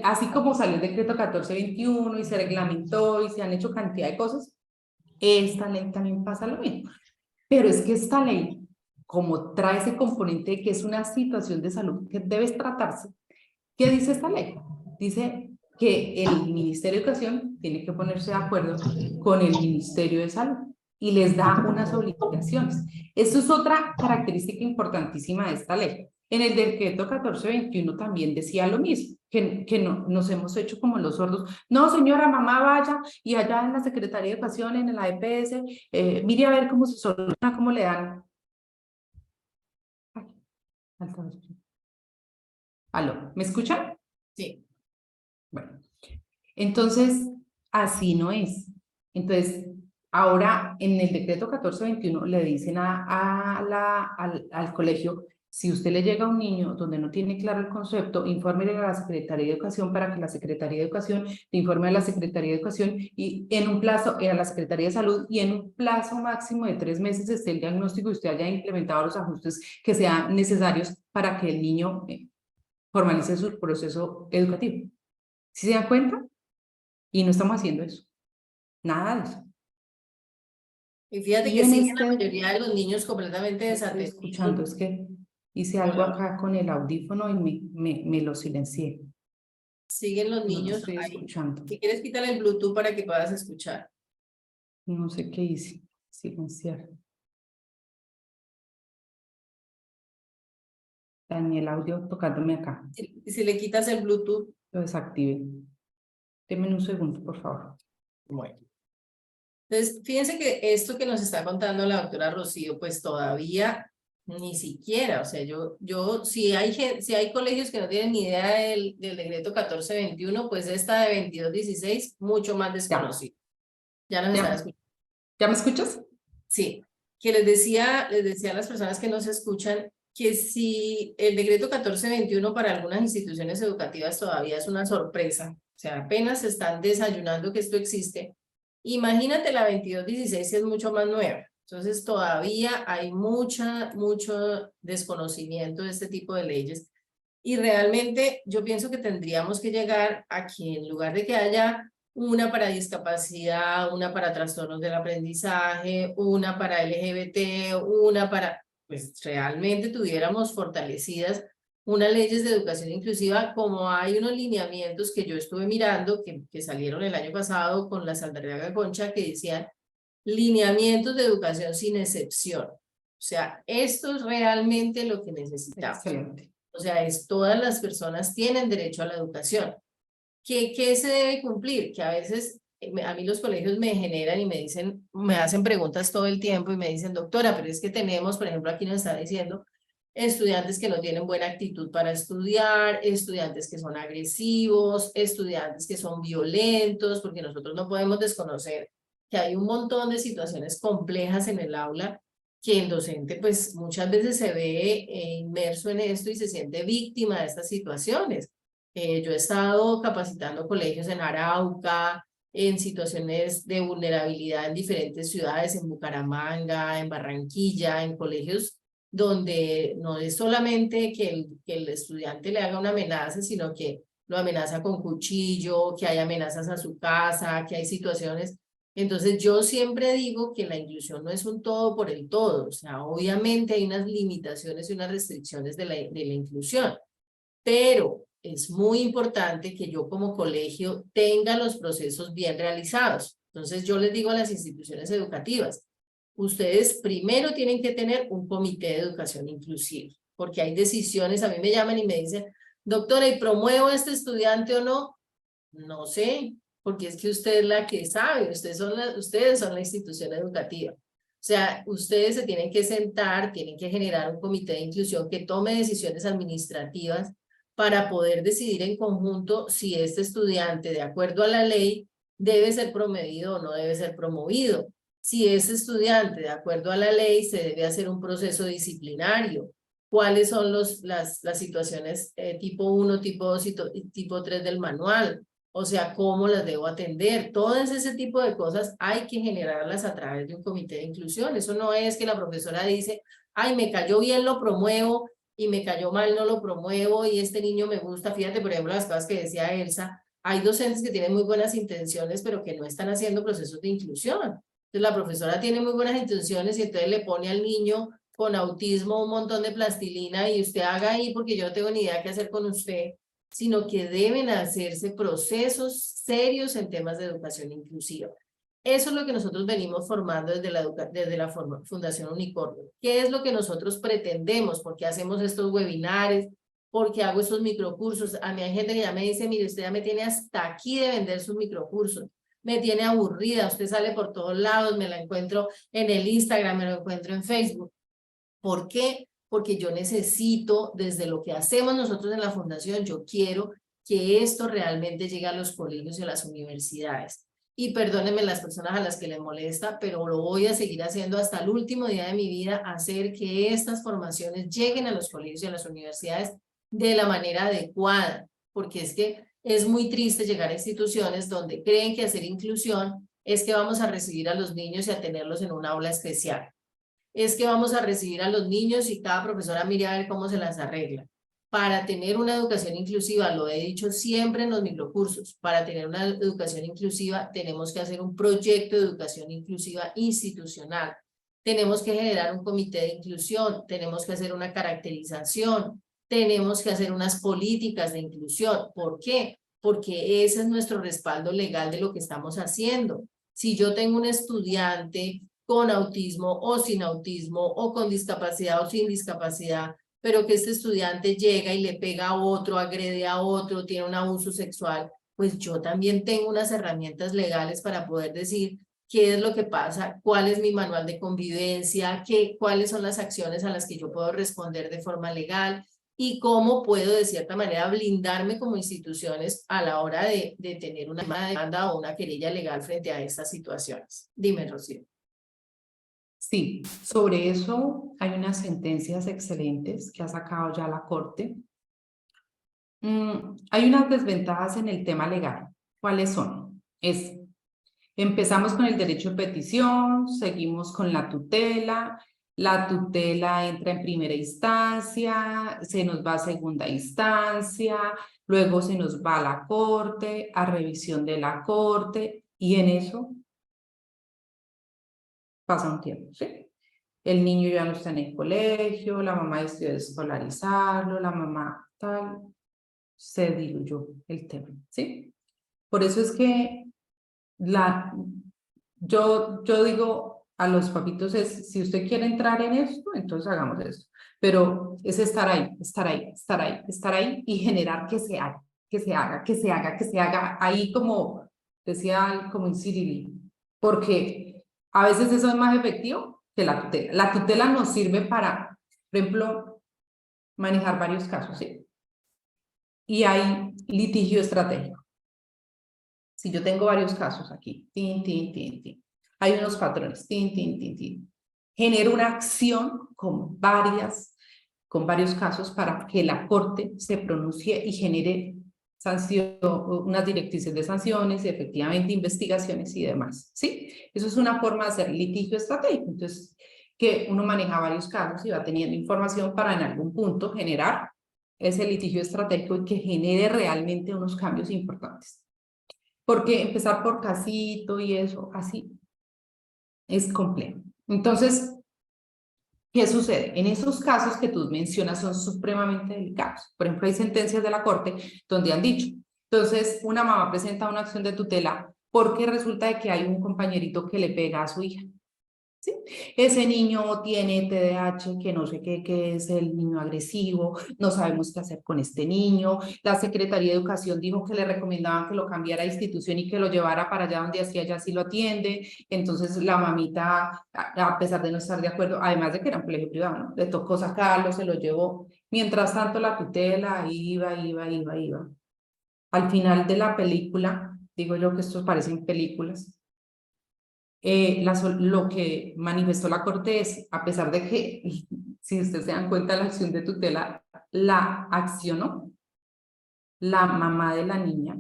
así como salió el decreto 1421 y se reglamentó y se han hecho cantidad de cosas, esta ley también pasa lo mismo. Pero es que esta ley, como trae ese componente de que es una situación de salud que debe tratarse, ¿qué dice esta ley? Dice que el Ministerio de Educación tiene que ponerse de acuerdo con el Ministerio de Salud y les da unas obligaciones. Eso es otra característica importantísima de esta ley. En el decreto 1421 también decía lo mismo, que no, nos hemos hecho como los sordos. No, señora, mamá, vaya y allá en la Secretaría de Educación, en la EPS, mire a ver cómo se soluciona, cómo le dan. ¿Aló? ¿Me escuchan? Sí. Bueno, entonces, así no es. Entonces, ahora en el decreto 1421 le dicen al colegio, si usted le llega a un niño donde no tiene claro el concepto, infórmele a la Secretaría de Educación para que la Secretaría de Educación le informe a la Secretaría de Educación y en un plazo, a la Secretaría de Salud y en un plazo máximo de 3 meses esté el diagnóstico y usted haya implementado los ajustes que sean necesarios para que el niño formalice su proceso educativo. ¿Sí se dan cuenta? Y no estamos haciendo eso. Nada de eso. Y fíjate Y que en siguen la mayoría de los niños completamente estoy escuchando, desatendidos. es que hice algo acá con el audífono y me lo silencié. Siguen los No te niños estoy ahí. escuchando. Si quieres, quítale el Bluetooth para que puedas escuchar. No sé qué hice. Silenciar. Daniel audio tocándome acá. Si le quitas el Bluetooth. Lo desactivé. Deme un segundo, por favor. Bueno. Entonces, fíjense que esto que nos está contando la doctora Rocío, pues todavía ni siquiera, o sea, si hay colegios que no tienen ni idea del decreto 1421, pues esta de 2216, mucho más desconocido. Ya nos están escuchando. ¿Ya me escuchas? Sí, que les decía a las personas que nos escuchan que si el decreto 1421 para algunas instituciones educativas todavía es una sorpresa, o sea, apenas están desayunando que esto existe, imagínate la 2216 que es mucho más nueva. Entonces todavía hay mucho desconocimiento de este tipo de leyes y realmente yo pienso que tendríamos que llegar a que en lugar de que haya una para discapacidad, una para trastornos del aprendizaje, una para LGBT, una para, pues realmente tuviéramos fortalecidas unas leyes de educación inclusiva, como hay unos lineamientos que yo estuve mirando, que salieron el año pasado con la Saldarriaga Concha, que decían lineamientos de educación sin excepción. O sea, esto es realmente lo que necesitamos. Excelente. O sea, todas las personas tienen derecho a la educación. ¿Qué se debe cumplir? Que a veces a mí los colegios me generan y me dicen, me hacen preguntas todo el tiempo y me dicen, doctora, pero es que tenemos, por ejemplo, aquí nos está diciendo, estudiantes que no tienen buena actitud para estudiar, estudiantes que son agresivos, estudiantes que son violentos, porque nosotros no podemos desconocer que hay un montón de situaciones complejas en el aula que el docente pues muchas veces se ve inmerso en esto y se siente víctima de estas situaciones. Yo he estado capacitando colegios en Arauca, en situaciones de vulnerabilidad en diferentes ciudades, en Bucaramanga, en Barranquilla, en colegios donde no es solamente que el estudiante le haga una amenaza, sino que lo amenaza con cuchillo, que hay amenazas a su casa, que hay situaciones. Entonces yo siempre digo que la inclusión no es un todo por el todo, o sea, obviamente hay unas limitaciones y unas restricciones de la inclusión, pero es muy importante que yo como colegio tenga los procesos bien realizados. Entonces yo les digo a las instituciones educativas, ustedes primero tienen que tener un comité de educación inclusiva, porque hay decisiones, a mí me llaman y me dicen, doctora, ¿y promuevo a este estudiante o no? No sé, porque es que usted es la que sabe, ustedes son la institución educativa. O sea, ustedes se tienen que sentar, tienen que generar un comité de inclusión que tome decisiones administrativas para poder decidir en conjunto si este estudiante, de acuerdo a la ley, debe ser promovido o no debe ser promovido. Si ese estudiante, de acuerdo a la ley, se debe hacer un proceso disciplinario. ¿Cuáles son las situaciones tipo 1, tipo 2 y tipo 3 del manual? O sea, ¿cómo las debo atender? Todas ese tipo de cosas hay que generarlas a través de un comité de inclusión. Eso no es que la profesora dice, ay, me cayó bien, lo promuevo, y me cayó mal, no lo promuevo, y este niño me gusta. Fíjate, por ejemplo, las cosas que decía Elsa, hay docentes que tienen muy buenas intenciones, pero que no están haciendo procesos de inclusión. Entonces, la profesora tiene muy buenas intenciones y entonces le pone al niño con autismo un montón de plastilina y usted haga ahí porque yo no tengo ni idea qué hacer con usted, sino que deben hacerse procesos serios en temas de educación inclusiva. Eso es lo que nosotros venimos formando desde la Fundación Unicornio. ¿Qué es lo que nosotros pretendemos? ¿Por qué hacemos estos webinares? ¿Por qué hago estos microcursos? A mí hay gente que ya me dice, mire, usted ya me tiene hasta aquí de vender sus microcursos. Me tiene aburrida, usted sale por todos lados, me la encuentro en el Instagram, me lo encuentro en Facebook. ¿Por qué? Porque yo necesito, desde lo que hacemos nosotros en la fundación, yo quiero que esto realmente llegue a los colegios y a las universidades. Y perdónenme las personas a las que les molesta, pero lo voy a seguir haciendo hasta el último día de mi vida, hacer que estas formaciones lleguen a los colegios y a las universidades de la manera adecuada, porque es que es muy triste llegar a instituciones donde creen que hacer inclusión es que vamos a recibir a los niños y a tenerlos en un aula especial. Es que vamos a recibir a los niños y cada profesora mire a ver cómo se las arregla. Para tener una educación inclusiva, lo he dicho siempre en los microcursos, para tener una educación inclusiva tenemos que hacer un proyecto de educación inclusiva institucional. Tenemos que generar un comité de inclusión, tenemos que hacer una caracterización, tenemos que hacer unas políticas de inclusión. ¿Por qué? Porque ese es nuestro respaldo legal de lo que estamos haciendo. Si yo tengo un estudiante con autismo o sin autismo, o con discapacidad o sin discapacidad, pero que este estudiante llega y le pega a otro, agrede a otro, tiene un abuso sexual, pues yo también tengo unas herramientas legales para poder decir qué es lo que pasa, cuál es mi manual de convivencia, cuáles son las acciones a las que yo puedo responder de forma legal y cómo puedo de cierta manera blindarme como instituciones a la hora de tener una demanda o una querella legal frente a estas situaciones. Dime, Rocío. Sí, sobre eso hay unas sentencias excelentes que ha sacado ya la Corte. Hay unas desventajas en el tema legal. ¿Cuáles son? Empezamos con el derecho de petición, seguimos con la tutela entra en primera instancia, se nos va a segunda instancia, luego se nos va a la Corte, a revisión de la Corte, y en eso pasa un tiempo, ¿sí? El niño ya no está en el colegio, la mamá decidió escolarizarlo, la mamá tal, se diluyó el tema, ¿sí? Por eso es que yo digo a los papitos si usted quiere entrar en esto, entonces hagamos esto. Pero es estar ahí y generar que se haga, que se haga, ahí como decía, como en Cirili, porque a veces eso es más efectivo que la tutela. La tutela nos sirve para, por ejemplo, manejar varios casos, ¿sí? Y hay litigio estratégico. Si yo tengo varios casos aquí, hay unos patrones, genero una acción con varios casos para que la Corte se pronuncie y genere unas directrices de sanciones, efectivamente investigaciones y demás, ¿sí? Eso es una forma de hacer litigio estratégico. Entonces, que uno maneja varios casos y va teniendo información para en algún punto generar ese litigio estratégico y que genere realmente unos cambios importantes. Porque empezar por casito y eso, así, es complejo. Entonces, ¿qué sucede? En esos casos que tú mencionas son supremamente delicados. Por ejemplo, hay sentencias de la Corte donde han dicho, entonces, una mamá presenta una acción de tutela porque resulta de que hay un compañerito que le pega a su hija. ¿sí? Ese niño tiene TDAH, que no sé qué, que es el niño agresivo, no sabemos qué hacer con este niño. La Secretaría de Educación dijo que le recomendaban que lo cambiara de institución y que lo llevara para allá donde así allá sí lo atiende. Entonces la mamita, a pesar de no estar de acuerdo, además de que era un colegio privado, ¿no? Le tocó sacarlo, se lo llevó. Mientras tanto la tutela iba. Al final de la película, digo yo que estos parecen películas, lo que manifestó la Corte es, a pesar de que, si ustedes se dan cuenta, la acción de tutela la accionó la mamá de la niña,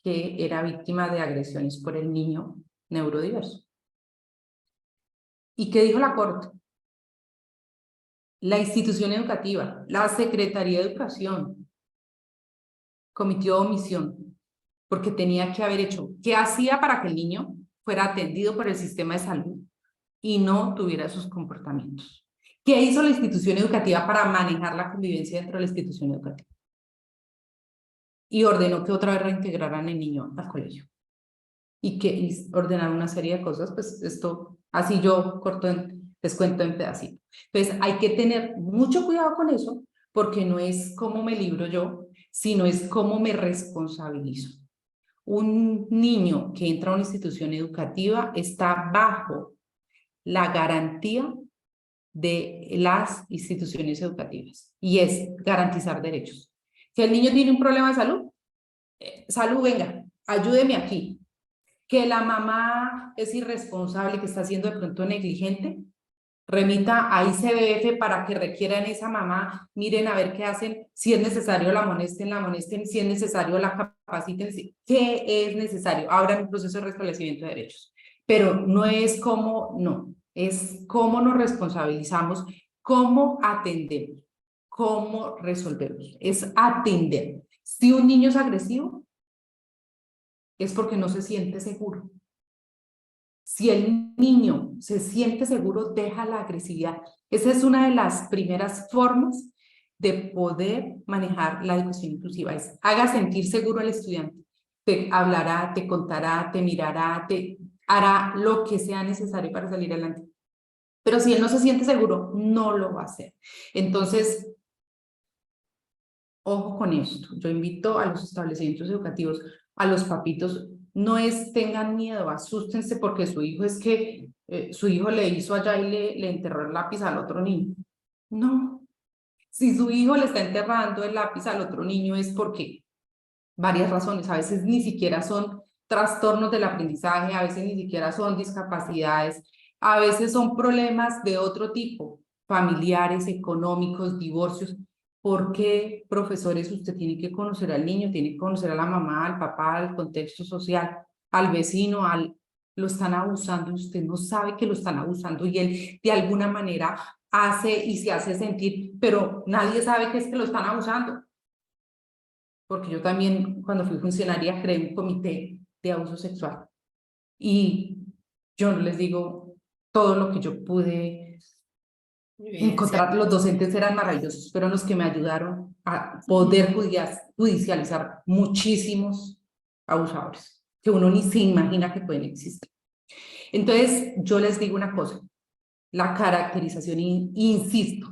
que era víctima de agresiones por el niño neurodiverso. ¿Y qué dijo la Corte? La institución educativa, la Secretaría de Educación, cometió omisión, porque tenía que haber hecho, ¿qué hacía para que el niño fuera atendido por el sistema de salud y no tuviera esos comportamientos? ¿Qué hizo la institución educativa para manejar la convivencia dentro de la institución educativa? Y ordenó que otra vez reintegraran el niño al colegio. Y ordenaron una serie de cosas, pues esto, así yo les cuento en pedacitos. Entonces hay que tener mucho cuidado con eso, porque no es cómo me libro yo, sino es cómo me responsabilizo. Un niño que entra a una institución educativa está bajo la garantía de las instituciones educativas y es garantizar derechos. Si el niño tiene un problema de salud, salud, venga, ayúdeme aquí. Que la mamá es irresponsable, que está siendo de pronto negligente, remita a ICBF para que requieran esa mamá, miren a ver qué hacen, si es necesario la amonesten, si es necesario la capaciten, qué es necesario, abran un proceso de restablecimiento de derechos. Pero no es cómo, no, es cómo nos responsabilizamos, cómo atendemos, cómo resolvemos, es atender. Si un niño es agresivo, es porque no se siente seguro. Si el niño se siente seguro, deja la agresividad. Esa es una de las primeras formas de poder manejar la educación inclusiva. Es haga sentir seguro al estudiante. Te hablará, te contará, te mirará, te hará lo que sea necesario para salir adelante. Pero si él no se siente seguro, no lo va a hacer. Entonces, ojo con esto. Yo invito a los establecimientos educativos, a los papitos, no es tengan miedo, asústense porque su hijo es que su hijo le hizo allá y le enterró el lápiz al otro niño. No, si su hijo le está enterrando el lápiz al otro niño es porque varias razones, a veces ni siquiera son trastornos del aprendizaje, a veces ni siquiera son discapacidades, a veces son problemas de otro tipo, familiares, económicos, divorcios. ¿Por qué, profesores, usted tiene que conocer al niño, tiene que conocer a la mamá, al papá, al contexto social, al vecino, lo están abusando, usted no sabe que lo están abusando y él de alguna manera hace y se hace sentir, pero nadie sabe que es que lo están abusando? Porque yo también cuando fui funcionaria creé un comité de abuso sexual y yo les digo todo lo que yo pude encontrar. Los docentes eran maravillosos, pero los que me ayudaron a poder judicializar muchísimos abusadores que uno ni se imagina que pueden existir. Entonces yo les digo una cosa, la caracterización, insisto,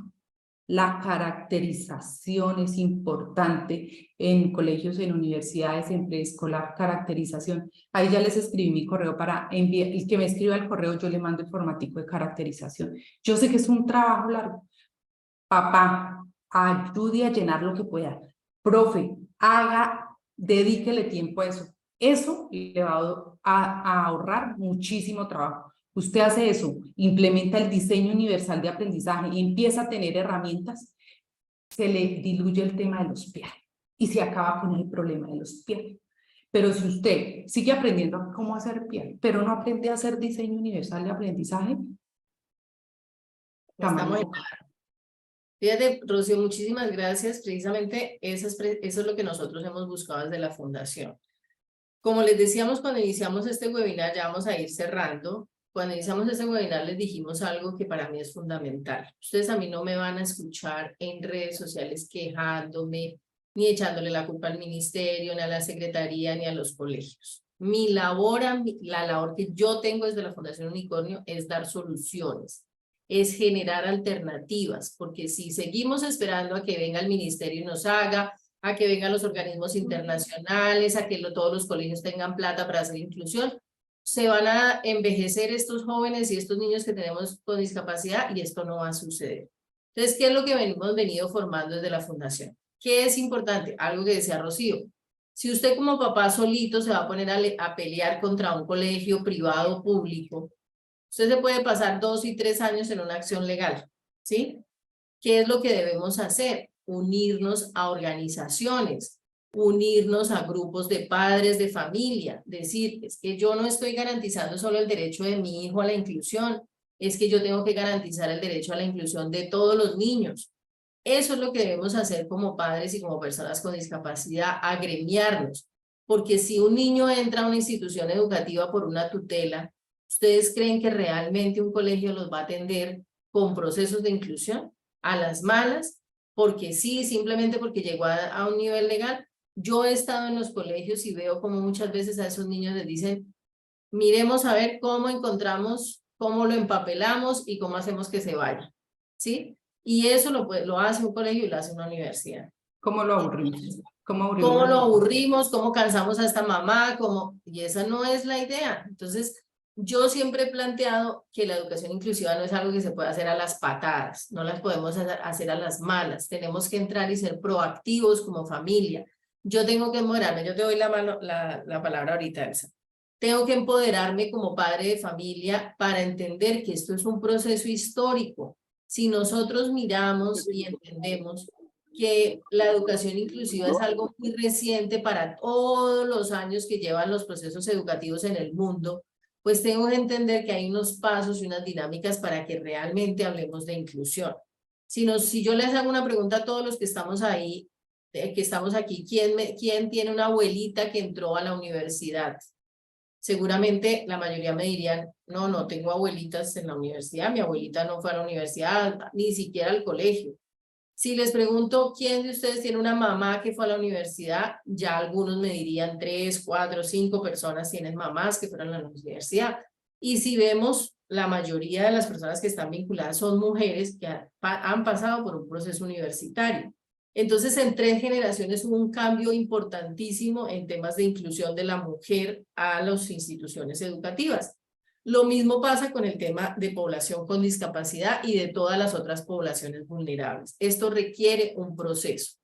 la caracterización es importante en colegios, en universidades, en preescolar, caracterización. Ahí ya les escribí mi correo para enviar, el que me escriba el correo yo le mando el formatico de caracterización. Yo sé que es un trabajo largo. Papá, ayude a llenar lo que pueda. Profe, dedíquele tiempo a eso. Eso le va a ahorrar muchísimo trabajo. Usted hace eso, implementa el diseño universal de aprendizaje y empieza a tener herramientas, se le diluye el tema de los pies y se acaba con el problema de los pies. Pero si usted sigue aprendiendo cómo hacer pie, pero no aprende a hacer diseño universal de aprendizaje, Estamos en... Fíjate, Rocío, muchísimas gracias. Precisamente eso es lo que nosotros hemos buscado desde la Fundación. Como les decíamos cuando iniciamos este webinar, ya vamos a ir cerrando. Cuando iniciamos este webinar les dijimos algo que para mí es fundamental. Ustedes a mí no me van a escuchar en redes sociales quejándome, ni echándole la culpa al ministerio, ni a la secretaría, ni a los colegios. La labor que yo tengo desde la Fundación Unicornio es dar soluciones, es generar alternativas, porque si seguimos esperando a que venga el ministerio y nos haga, a que vengan los organismos internacionales, a que todos los colegios tengan plata para hacer inclusión, se van a envejecer estos jóvenes y estos niños que tenemos con discapacidad y esto no va a suceder. Entonces, ¿qué es lo que hemos venido formando desde la Fundación? ¿Qué es importante? Algo que decía Rocío. Si usted como papá solito se va a poner a pelear contra un colegio privado o público, usted se puede pasar 2 y 3 años en una acción legal, ¿sí? ¿Qué es lo que debemos hacer? Unirnos a organizaciones, unirnos a grupos de padres de familia, decir, es que yo no estoy garantizando solo el derecho de mi hijo a la inclusión, es que yo tengo que garantizar el derecho a la inclusión de todos los niños. Eso es lo que debemos hacer como padres y como personas con discapacidad, agremiarnos, porque si un niño entra a una institución educativa por una tutela, ¿ustedes creen que realmente un colegio los va a atender con procesos de inclusión? A las malas, porque sí, simplemente porque llegó a un nivel legal. Yo he estado en los colegios y veo como muchas veces a esos niños les dicen, miremos a ver cómo encontramos, cómo lo empapelamos y cómo hacemos que se vaya, ¿sí? Y eso lo hace un colegio y lo hace una universidad. ¿Cómo lo aburrimos? ¿Cómo ¿Cómo lo aburrimos? aburrimos? ¿Cómo cansamos a esta mamá? Y esa no es la idea. Entonces, yo siempre he planteado que la educación inclusiva no es algo que se puede hacer a las patadas, no las podemos hacer a las malas, tenemos que entrar y ser proactivos como familia. Yo tengo que empoderarme, yo te doy la palabra ahorita, Elsa. Tengo que empoderarme como padre de familia para entender que esto es un proceso histórico. Si nosotros miramos y entendemos que la educación inclusiva es algo muy reciente para todos los años que llevan los procesos educativos en el mundo, pues tengo que entender que hay unos pasos y unas dinámicas para que realmente hablemos de inclusión. Si yo les hago una pregunta a todos los que estamos ahí, que estamos aquí, ¿quién tiene una abuelita que entró a la universidad? Seguramente la mayoría me dirían, no, no tengo abuelitas en la universidad, mi abuelita no fue a la universidad, ni siquiera al colegio. Si les pregunto quién de ustedes tiene una mamá que fue a la universidad, ya algunos me dirían 3, 4, 5 personas tienen mamás que fueron a la universidad. Y si vemos, la mayoría de las personas que están vinculadas son mujeres que han pasado por un proceso universitario. Entonces, en 3 generaciones hubo un cambio importantísimo en temas de inclusión de la mujer a las instituciones educativas. Lo mismo pasa con el tema de población con discapacidad y de todas las otras poblaciones vulnerables. Esto requiere un proceso.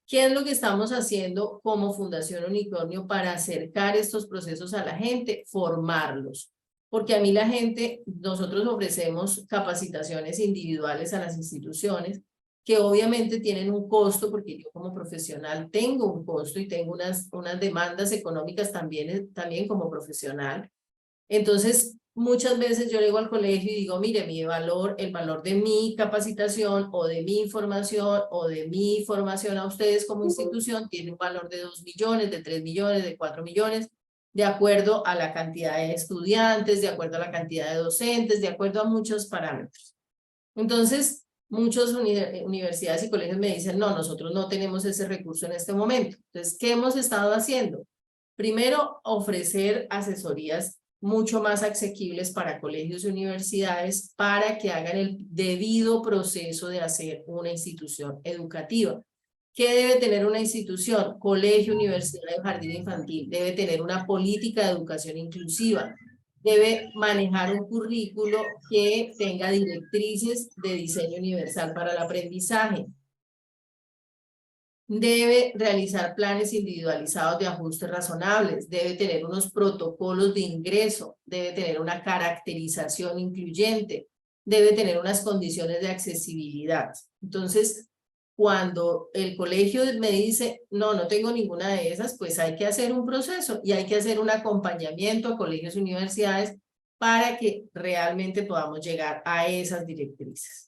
¿Qué es lo que estamos haciendo como Fundación Unicornio para acercar estos procesos a la gente? Formarlos. Porque a mí la gente, nosotros ofrecemos capacitaciones individuales a las instituciones que obviamente tienen un costo, porque yo como profesional tengo un costo y tengo unas demandas económicas también como profesional. Entonces, muchas veces yo llego al colegio y digo, mire, el valor de mi capacitación o de mi información o de mi formación a ustedes como institución tiene un valor de 2 millones, de 3 millones, de 4 millones, de acuerdo a la cantidad de estudiantes, de acuerdo a la cantidad de docentes, de acuerdo a muchos parámetros. Entonces, muchas universidades y colegios me dicen, no, nosotros no tenemos ese recurso en este momento. Entonces, ¿qué hemos estado haciendo? Primero, ofrecer asesorías mucho más asequibles para colegios y universidades para que hagan el debido proceso de hacer una institución educativa. ¿Qué debe tener una institución? Colegio, universidad o jardín infantil. Debe tener una política de educación inclusiva. Debe manejar un currículo que tenga directrices de diseño universal para el aprendizaje. Debe realizar planes individualizados de ajustes razonables, debe tener unos protocolos de ingreso, debe tener una caracterización incluyente, debe tener unas condiciones de accesibilidad. Entonces, cuando el colegio me dice, no, no tengo ninguna de esas, pues hay que hacer un proceso y hay que hacer un acompañamiento a colegios y universidades para que realmente podamos llegar a esas directrices.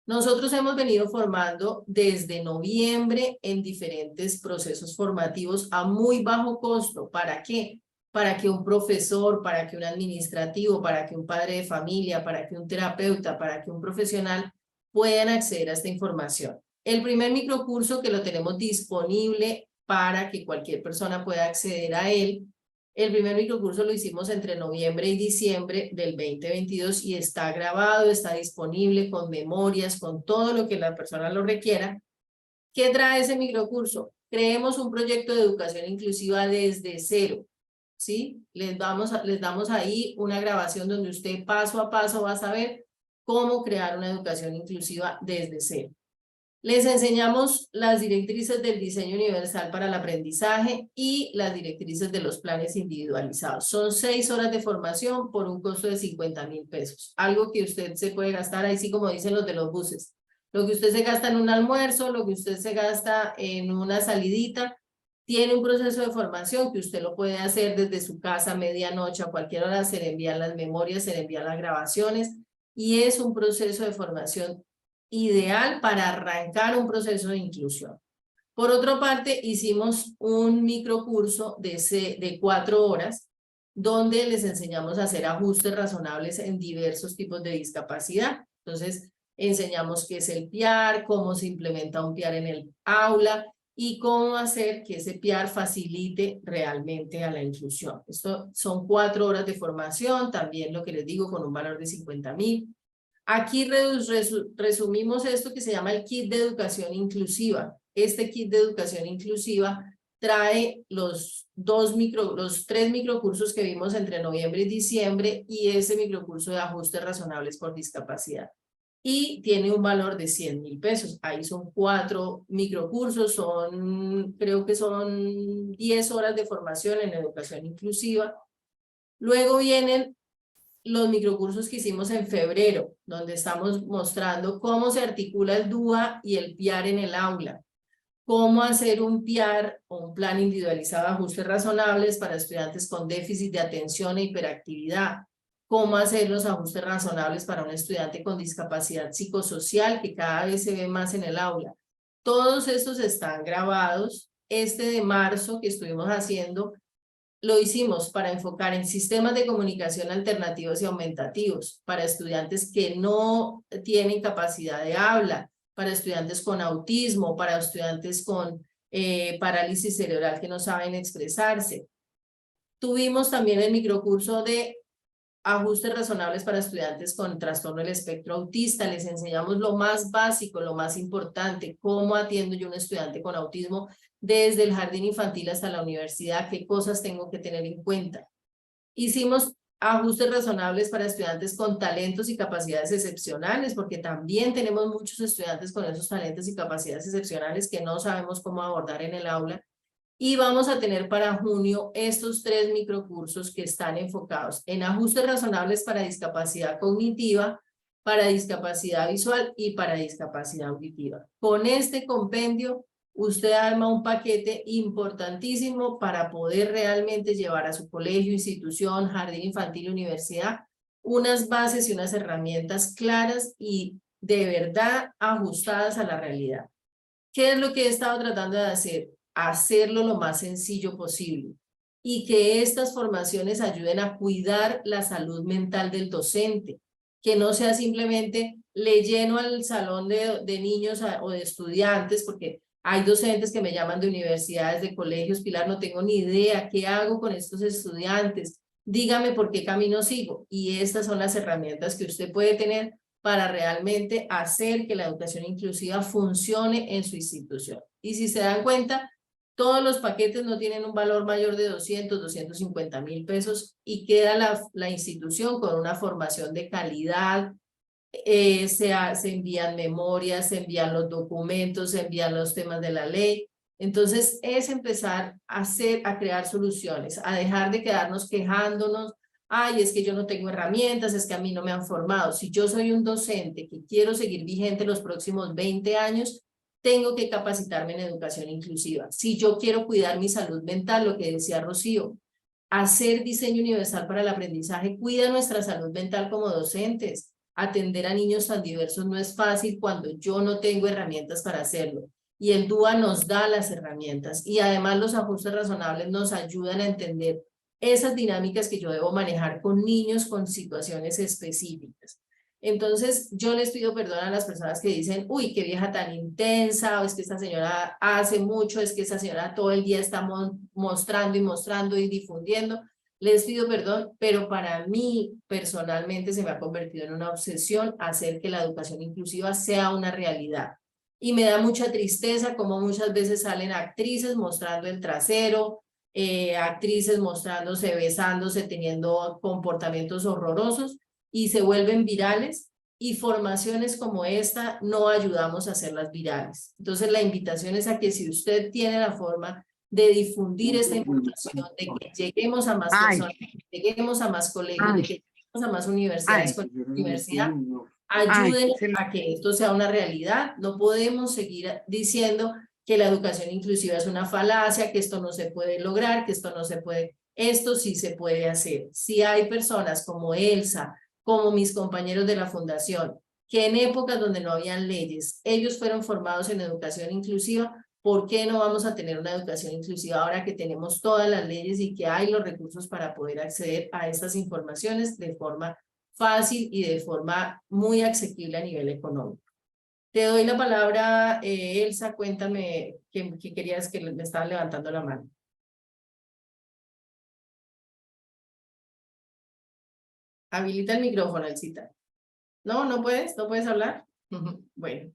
Nosotros hemos venido formando desde noviembre en diferentes procesos formativos a muy bajo costo. ¿Para qué? Para que un profesor, para que un administrativo, para que un padre de familia, para que un terapeuta, para que un profesional puedan acceder a esta información. El primer microcurso que lo tenemos disponible para que cualquier persona pueda acceder a él El primer microcurso lo hicimos entre noviembre y diciembre del 2022 y está grabado, está disponible con memorias, con todo lo que la persona lo requiera. ¿Qué trae ese microcurso? Creemos un proyecto de educación inclusiva desde cero, ¿sí? Les damos ahí una grabación donde usted paso a paso va a saber cómo crear una educación inclusiva desde cero. Les enseñamos las directrices del diseño universal para el aprendizaje y las directrices de los planes individualizados. Son 6 horas de formación por un costo de 50.000 pesos. Algo que usted se puede gastar ahí, sí, como dicen los de los buses. Lo que usted se gasta en un almuerzo, lo que usted se gasta en una salidita, tiene un proceso de formación que usted lo puede hacer desde su casa, medianoche, a cualquier hora, se le envían las memorias, se le envían las grabaciones, y es un proceso de formación ideal para arrancar un proceso de inclusión. Por otra parte, hicimos un microcurso de 4 horas, donde les enseñamos a hacer ajustes razonables en diversos tipos de discapacidad. Entonces, enseñamos qué es el PIAR, cómo se implementa un PIAR en el aula y cómo hacer que ese PIAR facilite realmente a la inclusión. Esto son 4 horas de formación, también lo que les digo, con un valor de 50.000. Aquí resumimos esto que se llama el kit de educación inclusiva. Este kit de educación inclusiva trae los 3 microcursos que vimos entre noviembre y diciembre y ese microcurso de ajustes razonables por discapacidad. Y tiene un valor de 100.000 pesos. Ahí son 4 microcursos, creo que son 10 horas de formación en educación inclusiva. Luego vienen los microcursos que hicimos en febrero, donde estamos mostrando cómo se articula el DUA y el PIAR en el aula, cómo hacer un PIAR o un plan individualizado de ajustes razonables para estudiantes con déficit de atención e hiperactividad, cómo hacer los ajustes razonables para un estudiante con discapacidad psicosocial que cada vez se ve más en el aula. Todos estos están grabados. Este de marzo que estuvimos haciendo lo hicimos para enfocar en sistemas de comunicación alternativos y aumentativos, para estudiantes que no tienen capacidad de habla, para estudiantes con autismo, para estudiantes con parálisis cerebral que no saben expresarse. Tuvimos también el microcurso de ajustes razonables para estudiantes con trastorno del espectro autista. Les enseñamos lo más básico, lo más importante, cómo atiendo yo a un estudiante con autismo desde el jardín infantil hasta la universidad, qué cosas tengo que tener en cuenta. Hicimos ajustes razonables para estudiantes con talentos y capacidades excepcionales, porque también tenemos muchos estudiantes con esos talentos y capacidades excepcionales que no sabemos cómo abordar en el aula. Y vamos a tener para junio estos 3 microcursos que están enfocados en ajustes razonables para discapacidad cognitiva, para discapacidad visual y para discapacidad auditiva. Con este compendio, usted arma un paquete importantísimo para poder realmente llevar a su colegio, institución, jardín infantil, universidad, unas bases y unas herramientas claras y de verdad ajustadas a la realidad. ¿Qué es lo que he estado tratando de hacer? Hacerlo lo más sencillo posible y que estas formaciones ayuden a cuidar la salud mental del docente, que no sea simplemente le lleno al salón de niños o de estudiantes, porque hay docentes que me llaman de universidades, de colegios, Pilar, no tengo ni idea, ¿qué hago con estos estudiantes? Dígame por qué camino sigo. Y estas son las herramientas que usted puede tener para realmente hacer que la educación inclusiva funcione en su institución. Y si se dan cuenta, todos los paquetes no tienen un valor mayor de 250.000 pesos y queda la institución con una formación de calidad, se envían memorias, se envían los documentos, se envían los temas de la ley. Entonces es empezar a crear soluciones, a dejar de quedarnos quejándonos, ay, es que yo no tengo herramientas, es que a mí no me han formado. Si yo soy un docente que quiero seguir vigente los próximos 20 años, tengo que capacitarme en educación inclusiva. Si yo quiero cuidar mi salud mental, lo que decía Rocío, hacer diseño universal para el aprendizaje cuida nuestra salud mental como docentes. Atender a niños tan diversos no es fácil cuando yo no tengo herramientas para hacerlo. Y el DUA nos da las herramientas y además los ajustes razonables nos ayudan a entender esas dinámicas que yo debo manejar con niños con situaciones específicas. Entonces, yo les pido perdón a las personas que dicen, uy, qué vieja tan intensa, o es que esta señora hace mucho, es que esta señora todo el día está mostrando y difundiendo. Les pido perdón, pero para mí personalmente se me ha convertido en una obsesión hacer que la educación inclusiva sea una realidad. Y me da mucha tristeza como muchas veces salen actrices mostrando el trasero, actrices mostrándose, besándose, teniendo comportamientos horrorosos y se vuelven virales, y formaciones como esta no ayudamos a hacerlas virales. Entonces la invitación es a que si usted tiene la forma de difundir esta información, de que lleguemos a más personas, de que lleguemos a más colegios, de que lleguemos a más universidades con la universidad, ayuden a que esto sea una realidad. No podemos seguir diciendo que la educación inclusiva es una falacia, que esto no se puede lograr, que esto no se puede. Esto sí se puede hacer. Si hay personas como Elsa, como mis compañeros de la fundación, que en épocas donde no habían leyes, ellos fueron formados en educación inclusiva, ¿por qué no vamos a tener una educación inclusiva ahora que tenemos todas las leyes y que hay los recursos para poder acceder a estas informaciones de forma fácil y de forma muy asequible a nivel económico? Te doy la palabra, Elsa, cuéntame qué querías, que me estaban levantando la mano. Habilita el micrófono, Elsita. No, no puedes hablar. Bueno.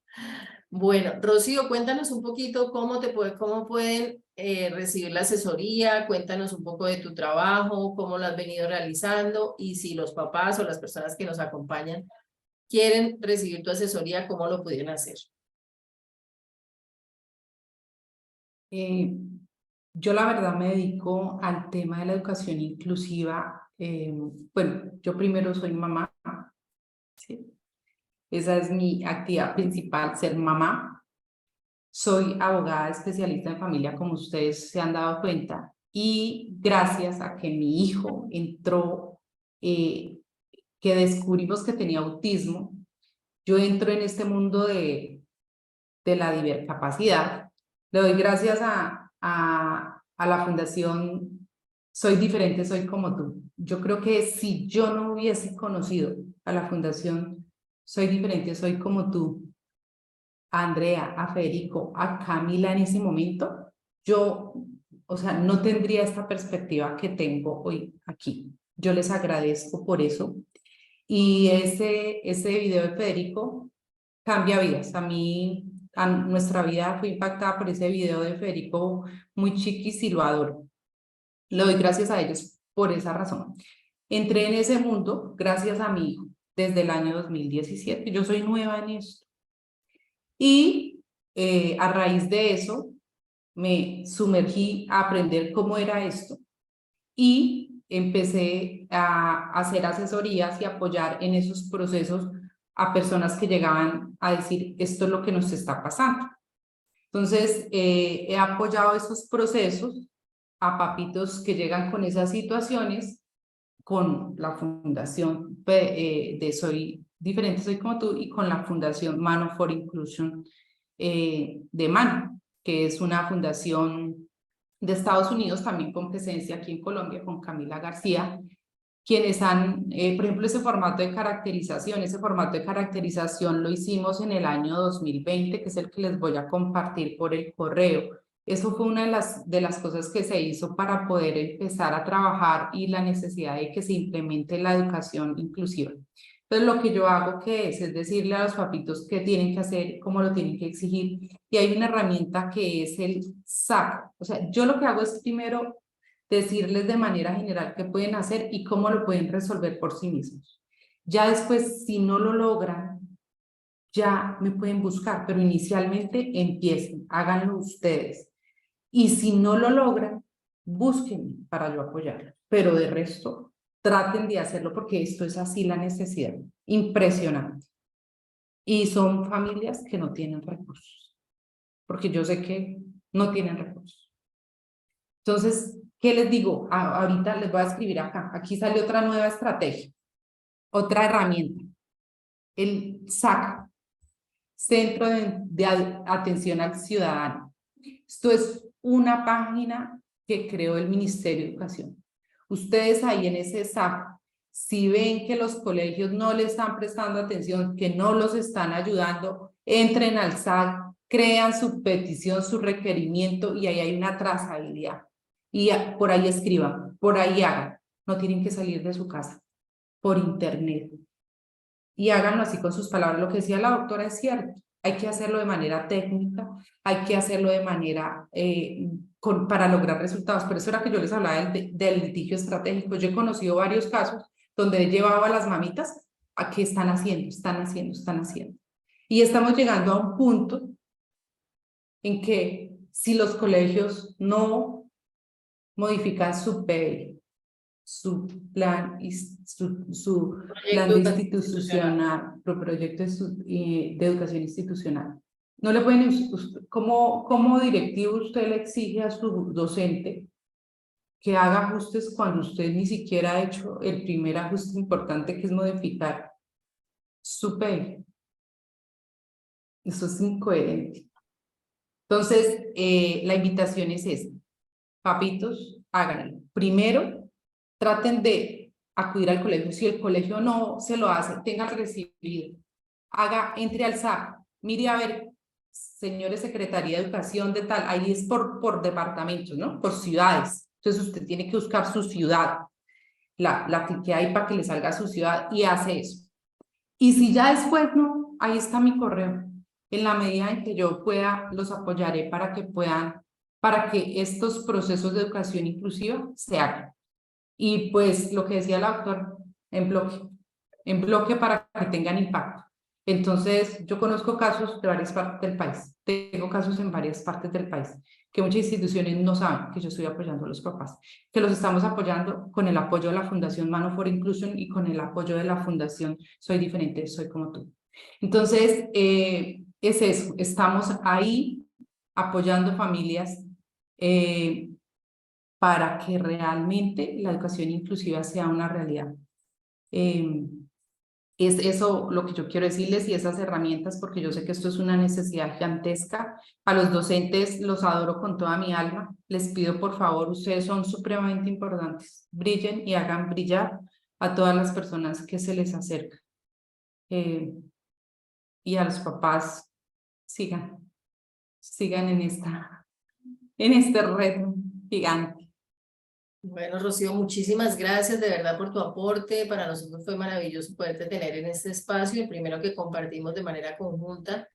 Bueno, Rocío, cuéntanos un poquito cómo pueden recibir la asesoría, cuéntanos un poco de tu trabajo, cómo lo has venido realizando, y si los papás o las personas que nos acompañan quieren recibir tu asesoría, ¿cómo lo pudieran hacer? Yo la verdad me dedico al tema de la educación inclusiva. Bueno, yo primero soy mamá, ¿sí? Esa es mi actividad principal, ser mamá. Soy abogada especialista en familia, como ustedes se han dado cuenta, y gracias a que mi hijo entró, que descubrimos que tenía autismo, yo entro en este mundo de la divercapacidad. Le doy gracias a la Fundación Soy Diferente, Soy Como Tú. Yo creo que si yo no hubiese conocido a la Fundación Soy Diferente, Soy Como Tú, a Andrea, a Federico, a Camila en ese momento, yo, o sea, no tendría esta perspectiva que tengo hoy aquí. Yo les agradezco por eso. Y ese video de Federico cambia vidas. Nuestra vida fue impactada por ese video de Federico, muy chiquis, y lo adoro. Le doy gracias a ellos por esa razón. Entré en ese mundo gracias a mi hijo desde el año 2017. Yo soy nueva en esto. Y a raíz de eso me sumergí a aprender cómo era esto y empecé a hacer asesorías y apoyar en esos procesos a personas que llegaban a decir, esto es lo que nos está pasando. Entonces, he apoyado esos procesos a papitos que llegan con esas situaciones con la Fundación de Soy Diferente, Soy Como Tú, y con la Fundación Mano for Inclusion de Mano, que es una fundación de Estados Unidos, también con presencia aquí en Colombia, con Camila García, quienes han, por ejemplo, ese formato de caracterización lo hicimos en el año 2020, que es el que les voy a compartir por el correo. Eso fue una de las cosas que se hizo para poder empezar a trabajar y la necesidad de que se implemente la educación inclusiva. Entonces, lo que yo hago es decirle a los papitos qué tienen que hacer, cómo lo tienen que exigir, y hay una herramienta que es el SAC. O sea, yo lo que hago es primero decirles de manera general qué pueden hacer y cómo lo pueden resolver por sí mismos. Ya después, si no lo logran, ya me pueden buscar, pero inicialmente empiecen, háganlo ustedes. Y si no lo logran, búsquenme para yo apoyarlos. Pero de resto, traten de hacerlo porque esto es así la necesidad. Impresionante. Y son familias que no tienen recursos, porque yo sé que no tienen recursos. Entonces, ¿qué les digo? Ahorita les voy a escribir acá. Aquí sale otra nueva estrategia, otra herramienta. El SAC, Centro de Atención al Ciudadano. Esto es una página que creó el Ministerio de Educación. Ustedes ahí en ese SAC Si ven que los colegios no le están prestando atención, que no los están ayudando, entren al SAC, crean su petición, su requerimiento y ahí hay una trazabilidad. Y por ahí escriban, por ahí hagan. No tienen que salir de su casa, por internet. Y háganlo así con sus palabras. Lo que decía la doctora es cierto. Hay que hacerlo de manera técnica, hay que hacerlo de manera para lograr resultados. Por eso era que yo les hablaba del litigio estratégico. Yo he conocido varios casos donde he llevado a las mamitas a que están haciendo. Y estamos llegando a un punto en que si los colegios no modifican su PEI, su plan, su plan de proyecto de educación institucional. No le pueden, como directivo usted le exige a su docente que haga ajustes cuando usted ni siquiera ha hecho el primer ajuste importante, que es modificar su PEI. Eso es incoherente. Entonces, la invitación es esta. Papitos, háganlo. Primero, traten de acudir al colegio. Si el colegio no se lo hace, tenga recibido. Entre al SAC. Mire a ver, señores Secretaría de Educación de tal, ahí es por departamentos, ¿no? Por ciudades. Entonces usted tiene que buscar su ciudad, la que hay para que le salga a su ciudad y hace eso. Y si ya después no, ahí está mi correo. En la medida en que yo pueda, los apoyaré para que estos procesos de educación inclusiva se hagan. Y pues lo que decía la doctora, en bloque para que tengan impacto. Entonces, yo conozco casos de varias partes del país, tengo casos en varias partes del país, que muchas instituciones no saben que yo estoy apoyando a los papás, que los estamos apoyando con el apoyo de la Fundación Mano for Inclusion y con el apoyo de la Fundación Soy Diferente, Soy Como Tú. Entonces, es eso, estamos ahí apoyando familias para que realmente la educación inclusiva sea una realidad. Es eso lo que yo quiero decirles y esas herramientas, porque yo sé que esto es una necesidad gigantesca. A los docentes los adoro con toda mi alma. Les pido por favor, ustedes son supremamente importantes. Brillen y hagan brillar a todas las personas que se les acercan. Y a los papás, sigan en este reto gigante. Bueno, Rocío, muchísimas gracias de verdad por tu aporte. Para nosotros fue maravilloso poderte tener en este espacio, el primero que compartimos de manera conjunta,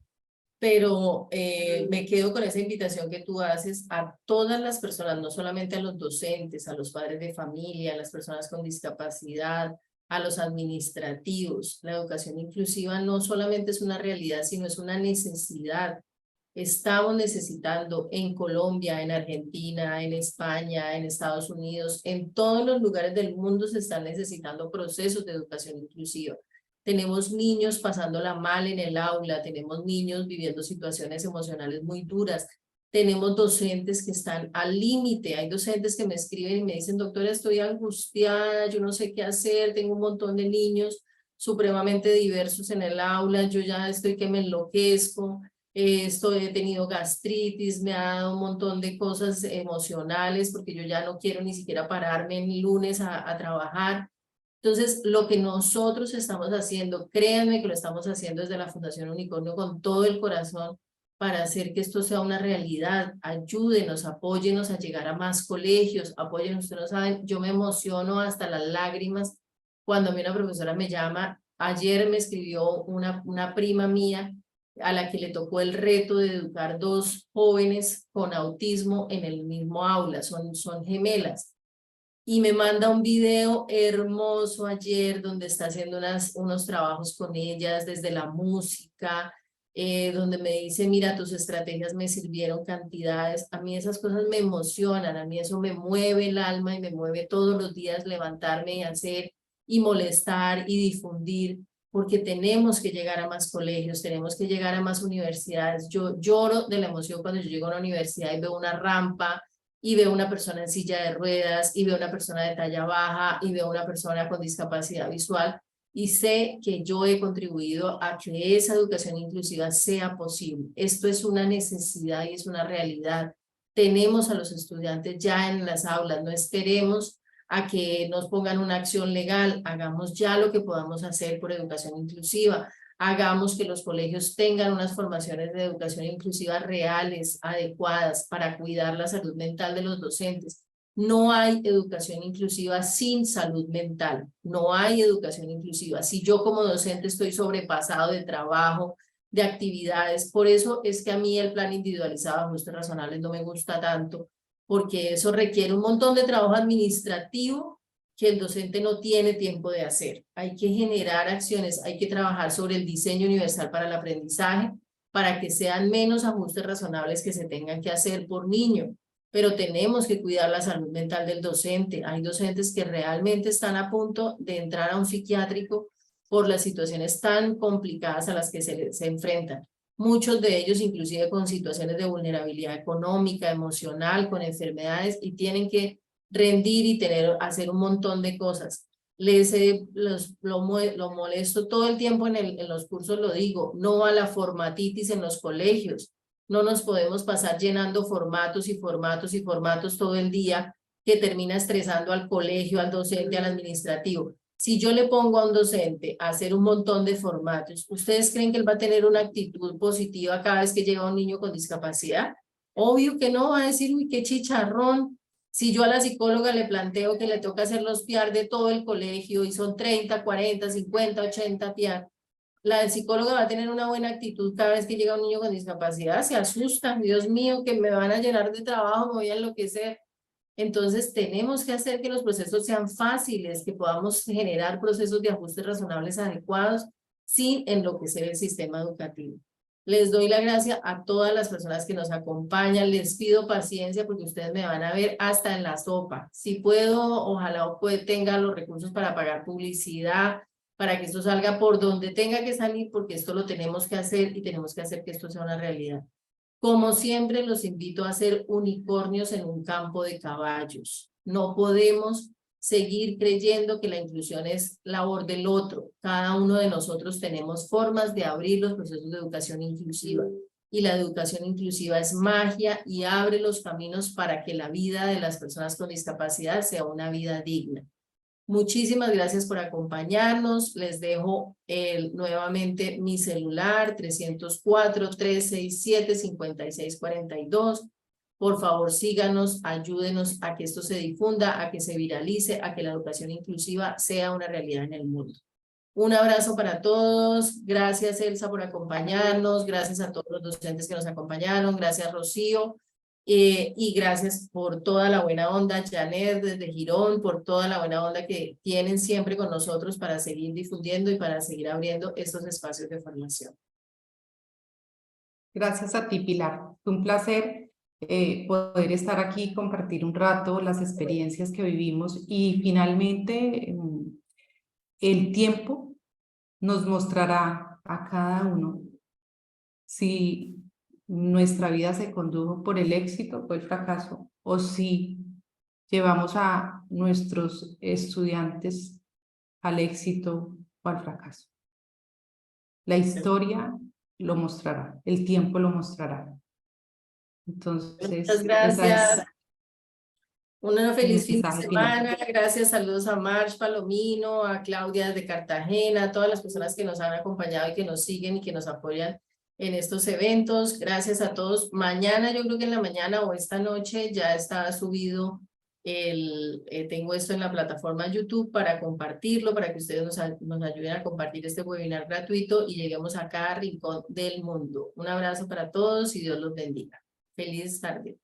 pero me quedo con esa invitación que tú haces a todas las personas, no solamente a los docentes, a los padres de familia, a las personas con discapacidad, a los administrativos. La educación inclusiva no solamente es una realidad, sino es una necesidad. Estamos necesitando en Colombia, en Argentina, en España, en Estados Unidos, en todos los lugares del mundo se están necesitando procesos de educación inclusiva. Tenemos niños pasándola mal en el aula, tenemos niños viviendo situaciones emocionales muy duras, tenemos docentes que están al límite, hay docentes que me escriben y me dicen, doctora, estoy angustiada, yo no sé qué hacer, tengo un montón de niños supremamente diversos en el aula, yo ya estoy que me enloquezco. He tenido gastritis, me ha dado un montón de cosas emocionales porque yo ya no quiero ni siquiera pararme el lunes a trabajar. Entonces, lo que nosotros estamos haciendo, créanme que lo estamos haciendo desde la Fundación Unicornio con todo el corazón para hacer que esto sea una realidad. Ayúdenos, apóyenos a llegar a más colegios, apóyenos, ustedes no saben, yo me emociono hasta las lágrimas cuando a mí una profesora me llama. Ayer me escribió una prima mía a la que le tocó el reto de educar 2 jóvenes con autismo en el mismo aula, son gemelas. Y me manda un video hermoso ayer donde está haciendo unos trabajos con ellas desde la música, donde me dice, mira, tus estrategias me sirvieron cantidades. A mí esas cosas me emocionan, a mí eso me mueve el alma y me mueve todos los días levantarme y hacer y molestar y difundir, porque tenemos que llegar a más colegios, tenemos que llegar a más universidades. Yo lloro de la emoción cuando yo llego a una universidad y veo una rampa, y veo una persona en silla de ruedas, y veo una persona de talla baja, y veo una persona con discapacidad visual, y sé que yo he contribuido a que esa educación inclusiva sea posible. Esto es una necesidad y es una realidad. Tenemos a los estudiantes ya en las aulas, no esperemos a que nos pongan una acción legal, hagamos ya lo que podamos hacer por educación inclusiva, hagamos que los colegios tengan unas formaciones de educación inclusiva reales, adecuadas para cuidar la salud mental de los docentes. No hay educación inclusiva sin salud mental, no hay educación inclusiva. Si yo como docente estoy sobrepasado de trabajo, de actividades, por eso es que a mí el plan individualizado de ajustes razonables no me gusta tanto, porque eso requiere un montón de trabajo administrativo que el docente no tiene tiempo de hacer. Hay que generar acciones, hay que trabajar sobre el diseño universal para el aprendizaje, para que sean menos ajustes razonables que se tengan que hacer por niño. Pero tenemos que cuidar la salud mental del docente. Hay docentes que realmente están a punto de entrar a un psiquiátrico por las situaciones tan complicadas a las que se enfrentan. Muchos de ellos inclusive con situaciones de vulnerabilidad económica, emocional, con enfermedades, y tienen que rendir y hacer un montón de cosas. Lo molesto todo el tiempo en los cursos, lo digo, no a la formatitis en los colegios. No nos podemos pasar llenando formatos y formatos y formatos todo el día, que termina estresando al colegio, al docente, al administrativo. Si yo le pongo a un docente a hacer un montón de formatos, ¿ustedes creen que él va a tener una actitud positiva cada vez que llega un niño con discapacidad? Obvio que no, va a decir, uy, qué chicharrón. Si yo a la psicóloga le planteo que le toca hacer los PIAR de todo el colegio y son 30, 40, 50, 80 PIAR, la psicóloga va a tener una buena actitud cada vez que llega un niño con discapacidad, se asusta, Dios mío, que me van a llenar de trabajo, me voy a enloquecer. Entonces tenemos que hacer que los procesos sean fáciles, que podamos generar procesos de ajustes razonables adecuados sin enloquecer el sistema educativo. Les doy la gracia a todas las personas que nos acompañan, les pido paciencia porque ustedes me van a ver hasta en la sopa. Si puedo, ojalá tenga los recursos para pagar publicidad, para que esto salga por donde tenga que salir, porque esto lo tenemos que hacer y tenemos que hacer que esto sea una realidad. Como siempre, los invito a ser unicornios en un campo de caballos. No podemos seguir creyendo que la inclusión es labor del otro. Cada uno de nosotros tenemos formas de abrir los procesos de educación inclusiva. Y la educación inclusiva es magia y abre los caminos para que la vida de las personas con discapacidad sea una vida digna. Muchísimas gracias por acompañarnos. Les dejo nuevamente mi celular 304-367-5642. Por favor, síganos, ayúdenos a que esto se difunda, a que se viralice, a que la educación inclusiva sea una realidad en el mundo. Un abrazo para todos. Gracias, Elsa, por acompañarnos. Gracias a todos los docentes que nos acompañaron. Gracias, Rocío. Y gracias por toda la buena onda, Janet desde Girón, por toda la buena onda que tienen siempre con nosotros para seguir difundiendo y para seguir abriendo estos espacios de formación. Gracias a ti, Pilar. Fue un placer poder estar aquí y compartir un rato las experiencias que vivimos, y finalmente el tiempo nos mostrará a cada uno si nuestra vida se condujo por el éxito o el fracaso, o si llevamos a nuestros estudiantes al éxito o al fracaso. La historia lo mostrará, el tiempo lo mostrará. Entonces, muchas gracias. Una feliz fin de mensaje semana. Gracias, saludos a March Palomino, a Claudia de Cartagena, a todas las personas que nos han acompañado y que nos siguen y que nos apoyan en estos eventos. Gracias a todos. Mañana, yo creo que en la mañana o esta noche ya está subido tengo esto en la plataforma YouTube para compartirlo, para que ustedes nos ayuden a compartir este webinar gratuito y lleguemos a cada rincón del mundo. Un abrazo para todos y Dios los bendiga. Feliz tarde.